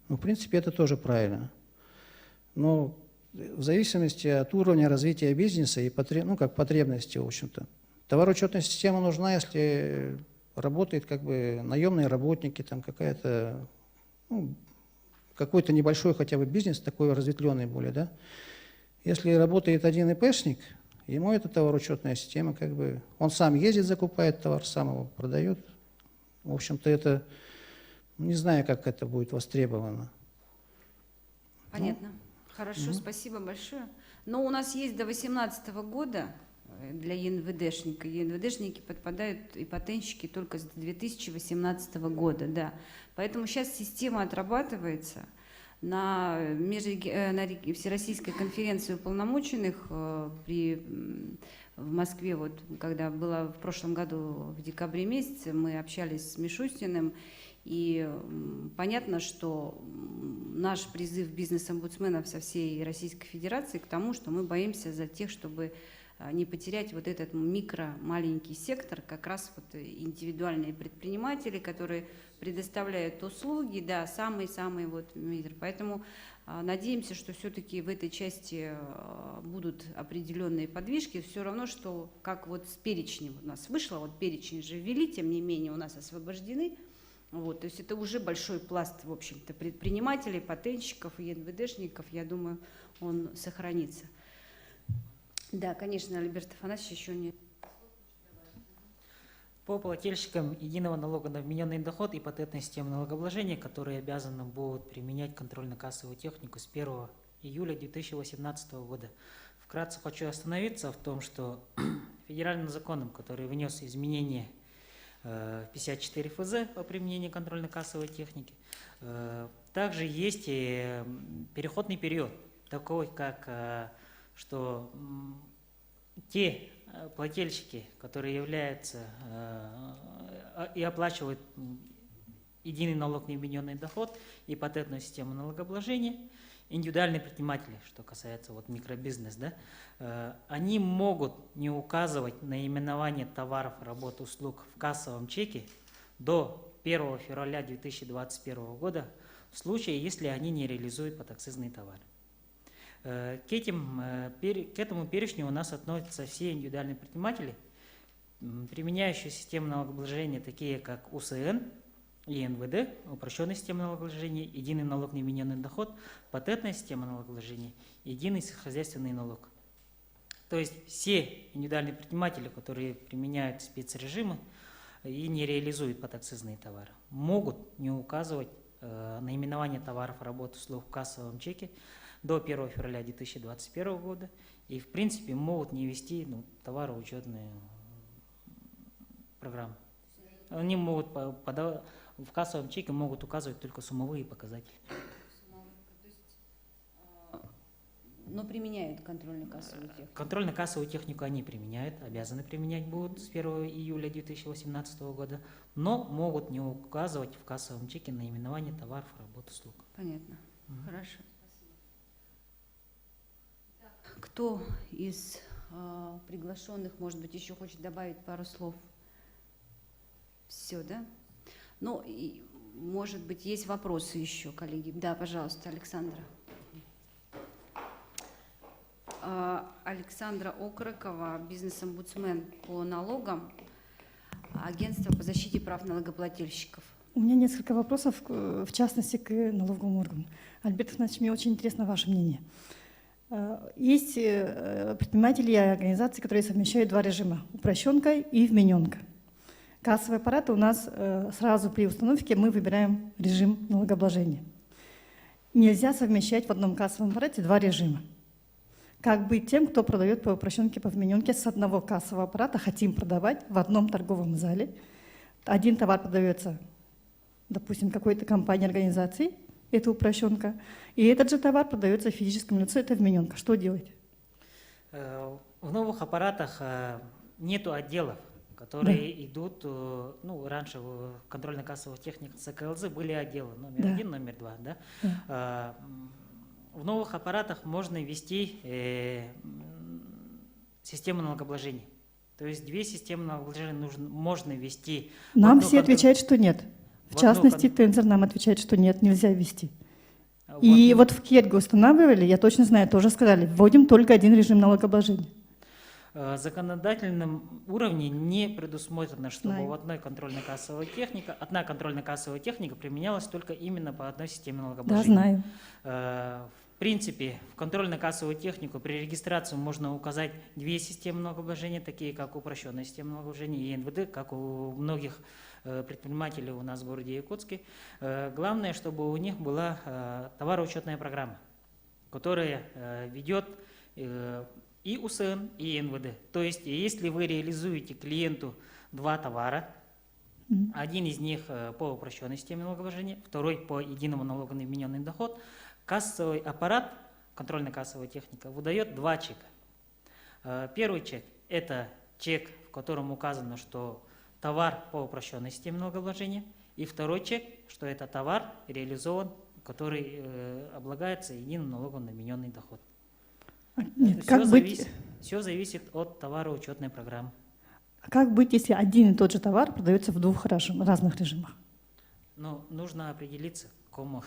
Ну, в принципе, это тоже правильно. Но в зависимости от уровня развития бизнеса и ну, как потребности, в общем-то. Товароучетная система нужна, если работает как бы наемные работники, там какая-то, ну, какой-то небольшой хотя бы бизнес, такой разветвленный более, да. Если работает один ИПшник, ему эта товароучетная система как бы, он сам ездит, закупает товар, сам его продает. В общем-то, это, не знаю, как это будет востребовано. Понятно. Хорошо, спасибо большое. Но у нас есть до 2018 года для ЕНВДшника. ЕНВДшники подпадают и патентщики только с 2018 года, да. Поэтому сейчас система отрабатывается. На Всероссийской конференции уполномоченных в Москве, вот, когда было в прошлом году в декабре месяце, мы общались с Мишустиным, и понятно, что наш призыв бизнес-омбудсменов со всей Российской Федерации к тому, что мы боимся за тех, чтобы не потерять вот этот маленький сектор, как раз вот индивидуальные предприниматели, которые предоставляют услуги, да, самый-самый вот мир. Поэтому надеемся, что все-таки в этой части будут определенные подвижки. Все равно, что как вот с перечнем у нас вышло, вот перечень же ввели, тем не менее у нас освобождены. Вот, то есть это уже большой пласт, в общем-то, предпринимателей, патентщиков и НВДшников, я думаю, он сохранится. Да, конечно, Альберт Афанасьевич еще не... По плательщикам единого налога на вмененный доход и патентной системы налогообложения, которые обязаны будут применять контрольно-кассовую технику с 1 июля 2018 года. Вкратце хочу остановиться в том, что федеральным законом, который внес изменения 54 ФЗ по применению контрольно-кассовой техники, также есть и переходный период, такой как, что те плательщики, которые являются и оплачивают единый налог на вмененный доход и патентную систему налогообложения, индивидуальные предприниматели, что касается вот микробизнес, да, они могут не указывать наименование товаров, работ, услуг в кассовом чеке до 1 февраля 2021 года в случае, если они не реализуют подакцизные товары. К этому перечню у нас относятся все индивидуальные предприниматели, применяющие систему налогообложения, такие как УСН и НВД, упрощенная система налогообложения, единый налог на вмененный доход, патентная система налогообложения, единый сельскохозяйственный налог. То есть все индивидуальные предприниматели, которые применяют спецрежимы и не реализуют подакцизные товары, могут не указывать наименование товаров, работ, услуг в кассовом чеке до 1 февраля 2021 года и, в принципе, могут не вести товароучетные программы. Они могут в кассовом чеке могут указывать только суммовые показатели. Но применяют контрольно-кассовую технику. Контрольно-кассовую технику они применяют, обязаны применять будут с 1 июля 2018 года, но могут не указывать в кассовом чеке наименование товаров, работ, услуг. Понятно. Хорошо. Кто из приглашенных, может быть, еще хочет добавить пару слов? Все, да? Ну, и, может быть, есть вопросы еще, коллеги? Да, пожалуйста, Александра. Александра Окрокова, бизнес-омбудсмен по налогам, агентство по защите прав налогоплательщиков. У меня несколько вопросов, в частности, к налоговому органу. Альберт Игнатьевич, мне очень интересно ваше мнение. Есть предприниматели и организации, которые совмещают два режима – упрощенка и вмененка. Кассовые аппараты у нас сразу при установке мы выбираем режим налогообложения. Нельзя совмещать в одном кассовом аппарате два режима. Как быть тем, кто продает по упрощенке, по вмененке с одного кассового аппарата, хотим продавать в одном торговом зале. Один товар продается, допустим, какой-то компании, организации, это упрощенка, и этот же товар продается физическому лицу, это вмененка. Что делать? В новых аппаратах нету отделов, которые идут, раньше в контрольно-кассовых техниках ЦКЛЗ были отделы номер 1, номер 2, да? В новых аппаратах можно ввести систему налогообложения. То есть две системы налогообложения можно ввести. Нам все отвечают, что нет. В частности, Тензор нам отвечает, что нет, нельзя ввести. И вот в Керге устанавливали, я точно знаю, тоже сказали, вводим только один режим налогообложения. В законодательном уровне не предусмотрено, чтобы в одна контрольно-кассовая техника применялась только именно по одной системе налогообложения. Да, знаю. В принципе, в контрольно-кассовую технику при регистрации можно указать две системы налогообложения, такие как упрощенная система налогообложения и НВД, как у многих предпринимателей у нас в городе Якутске. Главное, чтобы у них была товароучетная программа, которая ведет и УСН, и НВД. То есть, если вы реализуете клиенту два товара, один из них по упрощенной системе налогообложения, второй по единому налогу на вмененный доход, кассовый аппарат, контрольно-кассовая техника, выдает два чека. Первый чек – это чек, в котором указано, что товар по упрощенной системе налогообложения, и второй чек, что это товар реализован, который облагается единым налогом на вмененный доход. Все зависит от товароучетной программы. А как быть, если один и тот же товар продается в двух разных режимах? Ну, нужно определиться, к кому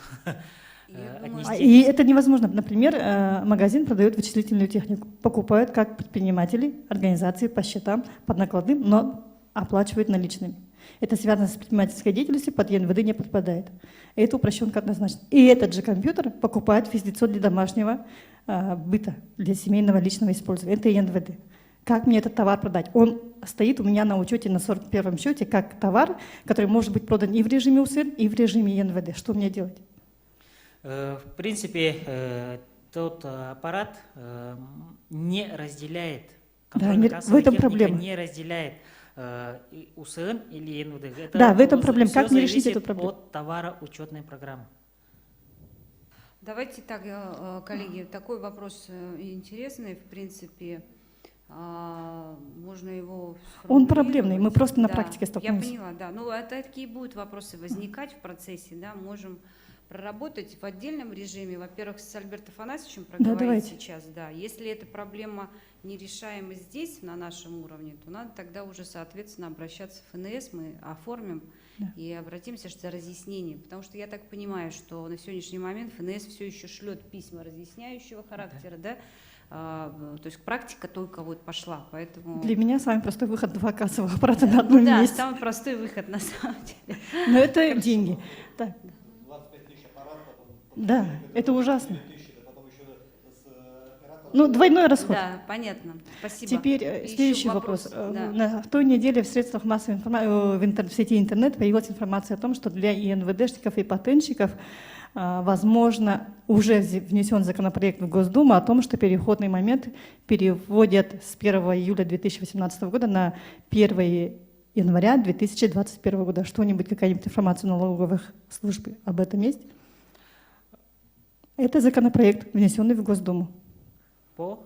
отнести. И это невозможно. Например, магазин продает вычислительную технику. Покупают как предприниматели, организации по счетам, под накладным, но оплачивают наличными. Это связано с предпринимательской деятельностью, под ЕНВД не подпадает. Это упрощенка однозначно. И этот же компьютер покупает физлицо для домашнего быта, для семейного личного использования. Это ЕНВД. Как мне этот товар продать? Он стоит у меня на учете на 41-м счете как товар, который может быть продан и в режиме УСН, и в режиме ЕНВД. Что мне делать? В принципе, тот аппарат не разделяет, контрольно-кассовая техника не разделяет УСН или НВД. Да, в этом проблема. Как мне решить эту проблему? От товароучетной программы. Давайте так, коллеги, такой вопрос интересный, в принципе, можно его Он проблемный, мы просто на практике столкнулись. Я поняла, да. Ну, такие будут вопросы возникать в процессе, да, можем проработать в отдельном режиме, во-первых, с Альбертом Афанасьевичем проговорить сейчас, да. Если эта проблема нерешаема здесь, на нашем уровне, то надо тогда уже, соответственно, обращаться в ФНС, мы оформим Да. и обратимся за разъяснением, потому что я так понимаю, что на сегодняшний момент ФНС все еще шлет письма разъясняющего характера, да, то есть практика только вот пошла, поэтому... Для меня самый простой выход — 2 кассовых аппарата на одном Да, месте. самый простой выход на самом деле. Но это деньги. Да. Да, это ужасно. Ну, двойной расход. Да, понятно. Спасибо. Теперь И следующий еще вопрос. Да. На той неделе в средствах массовой информации, в сети интернет появилась информация о том, что для ИНВДшников и патентщиков, возможно, уже внесен законопроект в Госдуму о том, что переходный момент переводят с 1 июля 2018 года на 1 января 2021 года. Что-нибудь, какая-нибудь информация налоговых служб об этом есть? Это законопроект, внесенный в Госдуму. По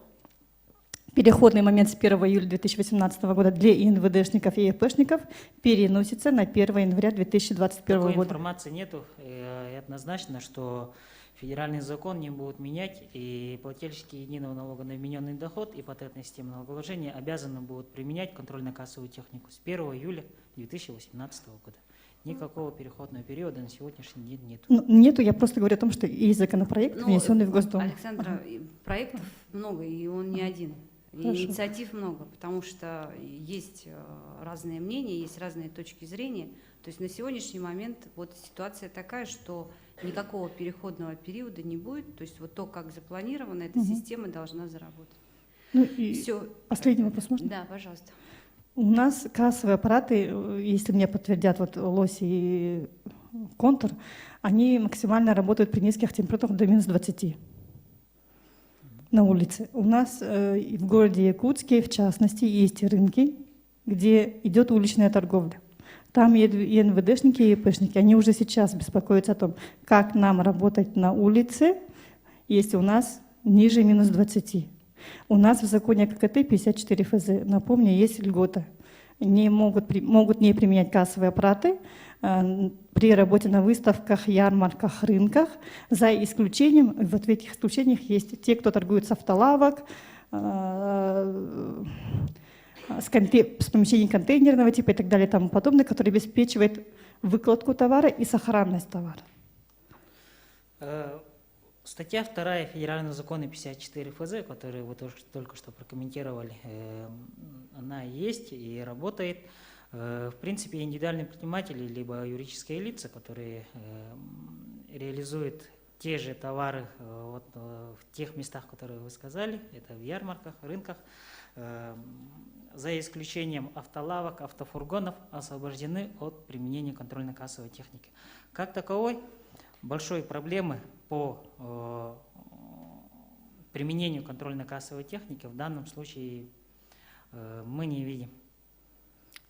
Переходный момент с 1 июля 2018 года для ИНВДшников и ЕПшников переносится на 1 января 2021 такой года. информации нету. И однозначно, что федеральный закон не будут менять, и плательщики единого налога на вмененный доход и патентная система налогообложения обязаны будут применять контрольно-кассовую технику с 1 июля 2018 года. Никакого переходного периода на сегодняшний день нет. Ну, нету, я просто говорю о том, что есть законопроект, Ну, внесенный в Госдуму. Александра, проектов много, и он не один. И Хорошо. инициатив много, потому что есть разные мнения, есть разные точки зрения. То есть на сегодняшний момент вот ситуация такая, что никакого переходного периода не будет. То есть вот то, как запланировано, эта система должна заработать. Ну, и Все. последний вопрос можно? Да, пожалуйста. У нас кассовые аппараты, если мне подтвердят вот Лось и Контур, они максимально работают при низких температурах до минус 20 на улице. У нас и в городе Якутске, в частности, есть рынки, где идет уличная торговля. Там и НВДшники, и ЕПшники, они уже сейчас беспокоятся о том, как нам работать на улице, если у нас ниже минус 20. У нас в законе о ККТ 54 ФЗ, напомню, есть льгота. Могут не применять кассовые аппараты при работе на выставках, ярмарках, рынках, за исключением, вот в этих исключениях есть те, кто торгует с автолавок, с помещений контейнерного типа и так далее и тому подобное, которые обеспечивают выкладку товара и сохранность товара. Статья 2 Федерального закона 54 ФЗ, которую вы только что прокомментировали, она есть и работает. В принципе, индивидуальные предприниматели, либо юридические лица, которые реализуют те же товары вот, в тех местах, которые вы сказали, это в ярмарках, рынках, за исключением автолавок, автофургонов, освобождены от применения контрольно-кассовой техники. Как таковой, большой проблемы по применению контрольно-кассовой техники в данном случае мы не видим.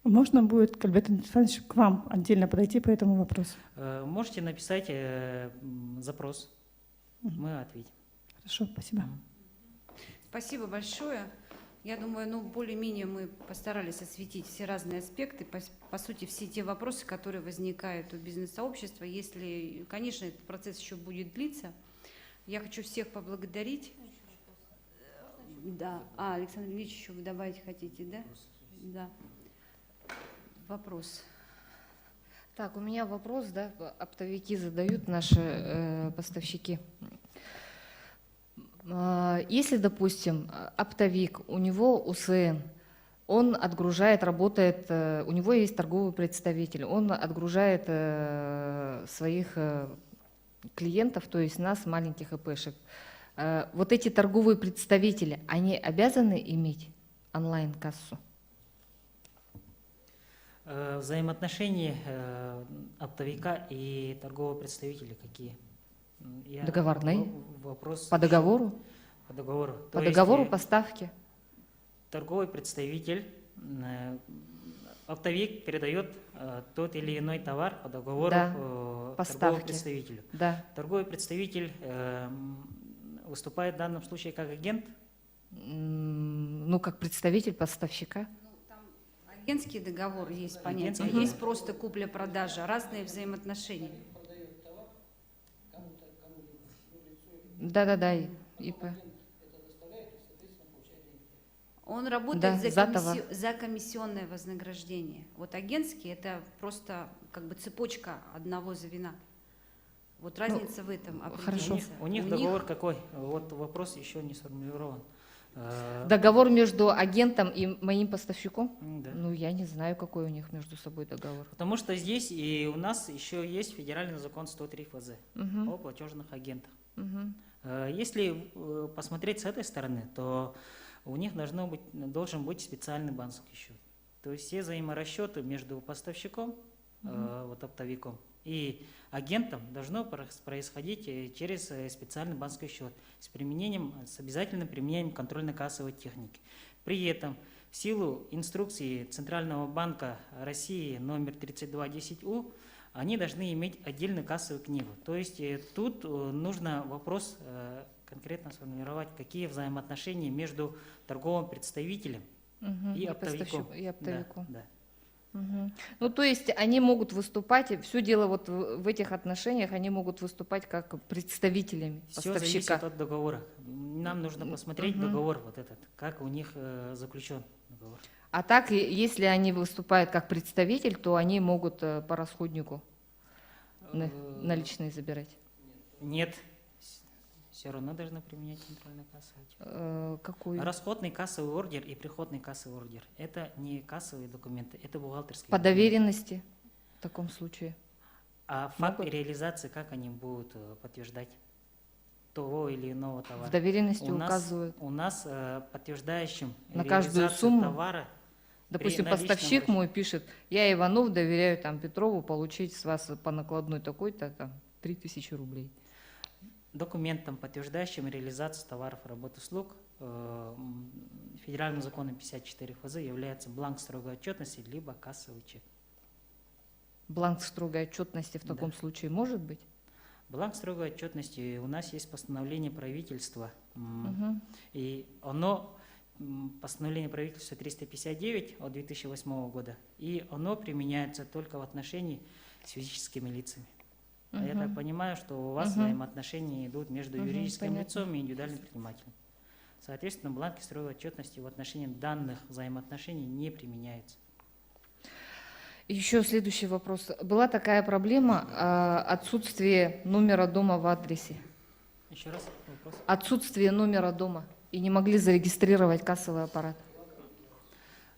Можно будет, Кальберт Александрович, к вам отдельно подойти по этому вопросу? Можете написать запрос, мы ответим. Хорошо, спасибо. Спасибо большое. Я думаю, ну, более-менее мы постарались осветить все разные аспекты, по сути, все те вопросы, которые возникают у бизнес-сообщества. Если, конечно, этот процесс еще будет длиться, я хочу всех поблагодарить. Да. Александр Ильич, еще вы добавить хотите, да? Да. Вопрос. Так, у меня вопрос, да, оптовики задают наши поставщики. Если, допустим, оптовик, у него УСН, он отгружает, работает, у него есть торговый представитель, он отгружает своих клиентов, то есть нас, маленьких ИПшек. Вот эти торговые представители, они обязаны иметь онлайн-кассу? Взаимоотношения оптовика и торгового представителя какие? Договорные? Вопрос По договору? По договору. По договору поставки? Торговый представитель, оптовик передает тот или иной товар по договору торговому представителю. Да. Торговый представитель выступает в данном случае как агент? Ну, как представитель поставщика. Агентский договор есть понятие, есть просто купля-продажа, разные взаимоотношения. Да, ИП. Он работает Да, за, за товар. за комиссионное вознаграждение. Вот агентский — это просто как бы цепочка одного звена. Вот разница в этом хорошо. определяется. У них договор какой? Вот вопрос еще не сформулирован. Договор между агентом и моим поставщиком? Да. Ну, я не знаю, какой у них между собой договор. Потому что здесь и у нас еще есть федеральный закон 103 ФЗ Мгм. о платежных агентах. Мгм. Если посмотреть с этой стороны, то у них должен быть специальный банковский счет. То есть все взаиморасчеты между поставщиком, вот оптовиком, и агентом должно происходить через специальный банковский счет с обязательным применением контрольно-кассовой техники. При этом в силу инструкции Центрального банка России номер 3210У они должны иметь отдельную кассовую книгу. То есть тут нужно вопрос конкретно сформулировать, какие взаимоотношения между торговым представителем Мгм. и оптовиком. поставщику, и оптовиком. Да, да. Мгм. Ну, то есть они могут выступать, все дело вот в этих отношениях, они могут выступать как представителями Все поставщика. зависит от договора. Нам нужно посмотреть Мгм. договор вот этот, как у них заключен договор. А так, если они выступают как представитель, то они могут по расходнику наличные забирать. Нет, все равно должны применять контрольную кассовую технику. Какую? Расходный кассовый ордер и приходный кассовый ордер – это не кассовые документы, это бухгалтерские По документы. доверенности в таком случае. А факт Могут? реализации, как они будут подтверждать того или иного товара? В доверенности У нас- указывают. У нас подтверждающим На каждую реализацию сумму? товара, Допустим, наличном поставщик расчете. мой пишет, я, Иванов, доверяю там Петрову получить с вас по накладной такой-то там 3000 рублей. документом, подтверждающим реализацию товаров, работ, услуг, федеральным законом 54 ФЗ является бланк строгой отчетности либо кассовый чек. Бланк строгой отчетности в таком случае может быть? Бланк строгой отчетности у нас есть постановление правительства, Мгм. и оно, постановление правительства 359 от 2008 года, и оно применяется только в отношении с физическими лицами. А я так Мгм. понимаю, что у вас Мгм. взаимоотношения идут между Мгм, юридическим понятно. лицом и индивидуальным предпринимателем. Соответственно, бланки строгой отчетности в отношении данных взаимоотношений не применяются. Еще следующий вопрос. Была такая проблема отсутствие номера дома в адресе. Еще раз вопрос. Отсутствие номера дома. И не могли зарегистрировать кассовый аппарат.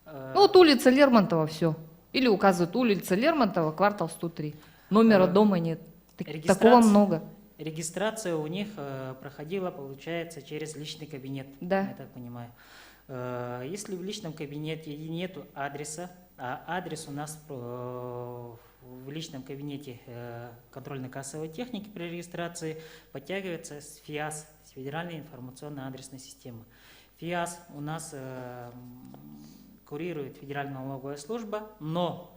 Э, Ну, вот улица Лермонтова, все. Или указывают улица Лермонтова, квартал 103. Номера дома нет. регистрация- Такого много. Регистрация у них проходила, получается, через личный кабинет, Да. я так понимаю. Если в личном кабинете нету адреса, а адрес у нас в личном кабинете контрольно-кассовой техники при регистрации подтягивается с ФИАС, с Федеральной информационной адресной системы. ФИАС у нас курирует Федеральная налоговая служба, но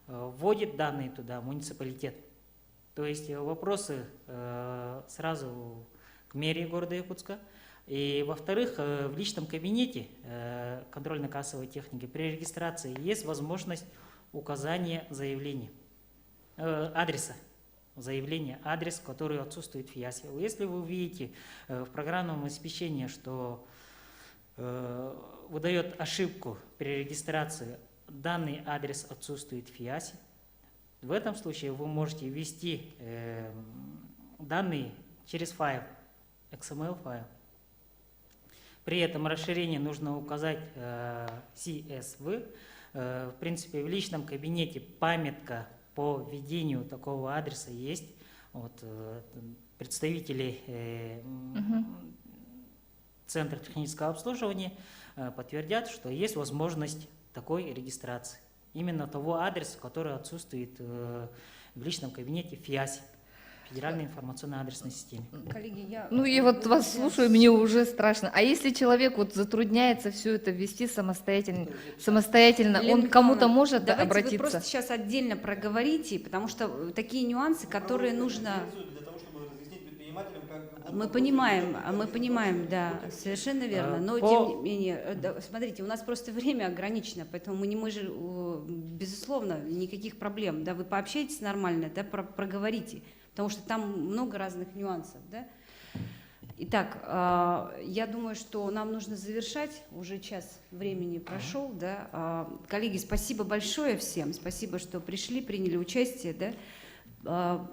вводит данные туда муниципалитет. То есть вопросы сразу к мэрии города Якутска. И, во-вторых, в личном кабинете контрольно-кассовой техники при регистрации есть возможность указания заявления, адреса заявления, адрес, который отсутствует в ФИАСе. Если вы увидите в программном обеспечении, что выдает ошибку при регистрации, данный адрес отсутствует в ФИАСе, в этом случае вы можете ввести данные через файл, XML файл. При этом расширение нужно указать CSV. В принципе, в личном кабинете памятка по введению такого адреса есть. Вот, представители Центра технического обслуживания подтвердят, что есть возможность такой регистрации. Именно того адреса, который отсутствует в личном кабинете ФИАСе, Федеральной информационной адресной системе. Коллеги, я... Ну и вот вас слушаю, мне уже страшно. А если человек вот затрудняется все это ввести самостоятельно, Елена он к кому-то Михайловна, может давайте обратиться? Вы просто сейчас отдельно проговорите, потому что такие нюансы, которые нужно... Для того, чтобы разъяснить предпринимателям, как... Мы понимаем, да, совершенно верно. Но тем не менее, смотрите, у нас просто время ограничено, поэтому мы не можем, безусловно, никаких проблем. Да, вы пообщаетесь нормально, да, проговорите, потому что там много разных нюансов, да. Итак, я думаю, что нам нужно завершать. Уже час времени прошел. Да? Коллеги, спасибо большое всем. Спасибо, что пришли, приняли участие. Да?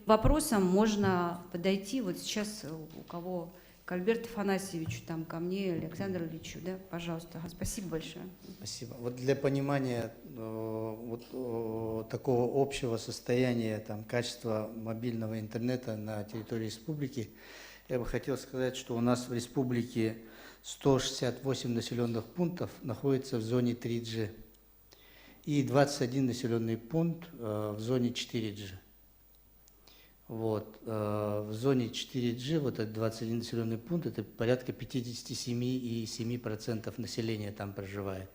Вопросам можно подойти вот сейчас у кого, к Альберту Афанасьевичу, там, ко мне, Александру Ильичу. Да? Пожалуйста. Спасибо большое. Спасибо. Вот для понимания такого общего состояния качества мобильного интернета на территории республики, я бы хотел сказать, что у нас в республике 168 населенных пунктов находится в зоне 3G и 21 населенный пункт в зоне 4G. Вот. В зоне 4G, вот этот 21 населенный пункт, это порядка 57,7% населения там проживает.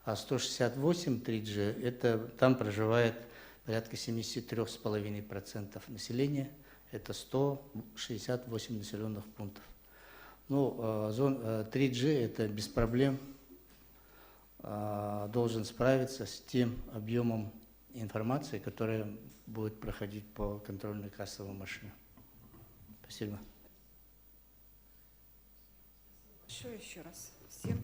А 168 3G, там проживает порядка 73,5% населения. Это 168 населенных пунктов. Ну, 3G это без проблем должен справиться с тем объемом информации, которая будет проходить по контрольно-кассовым машинам. Спасибо. Еще раз всем.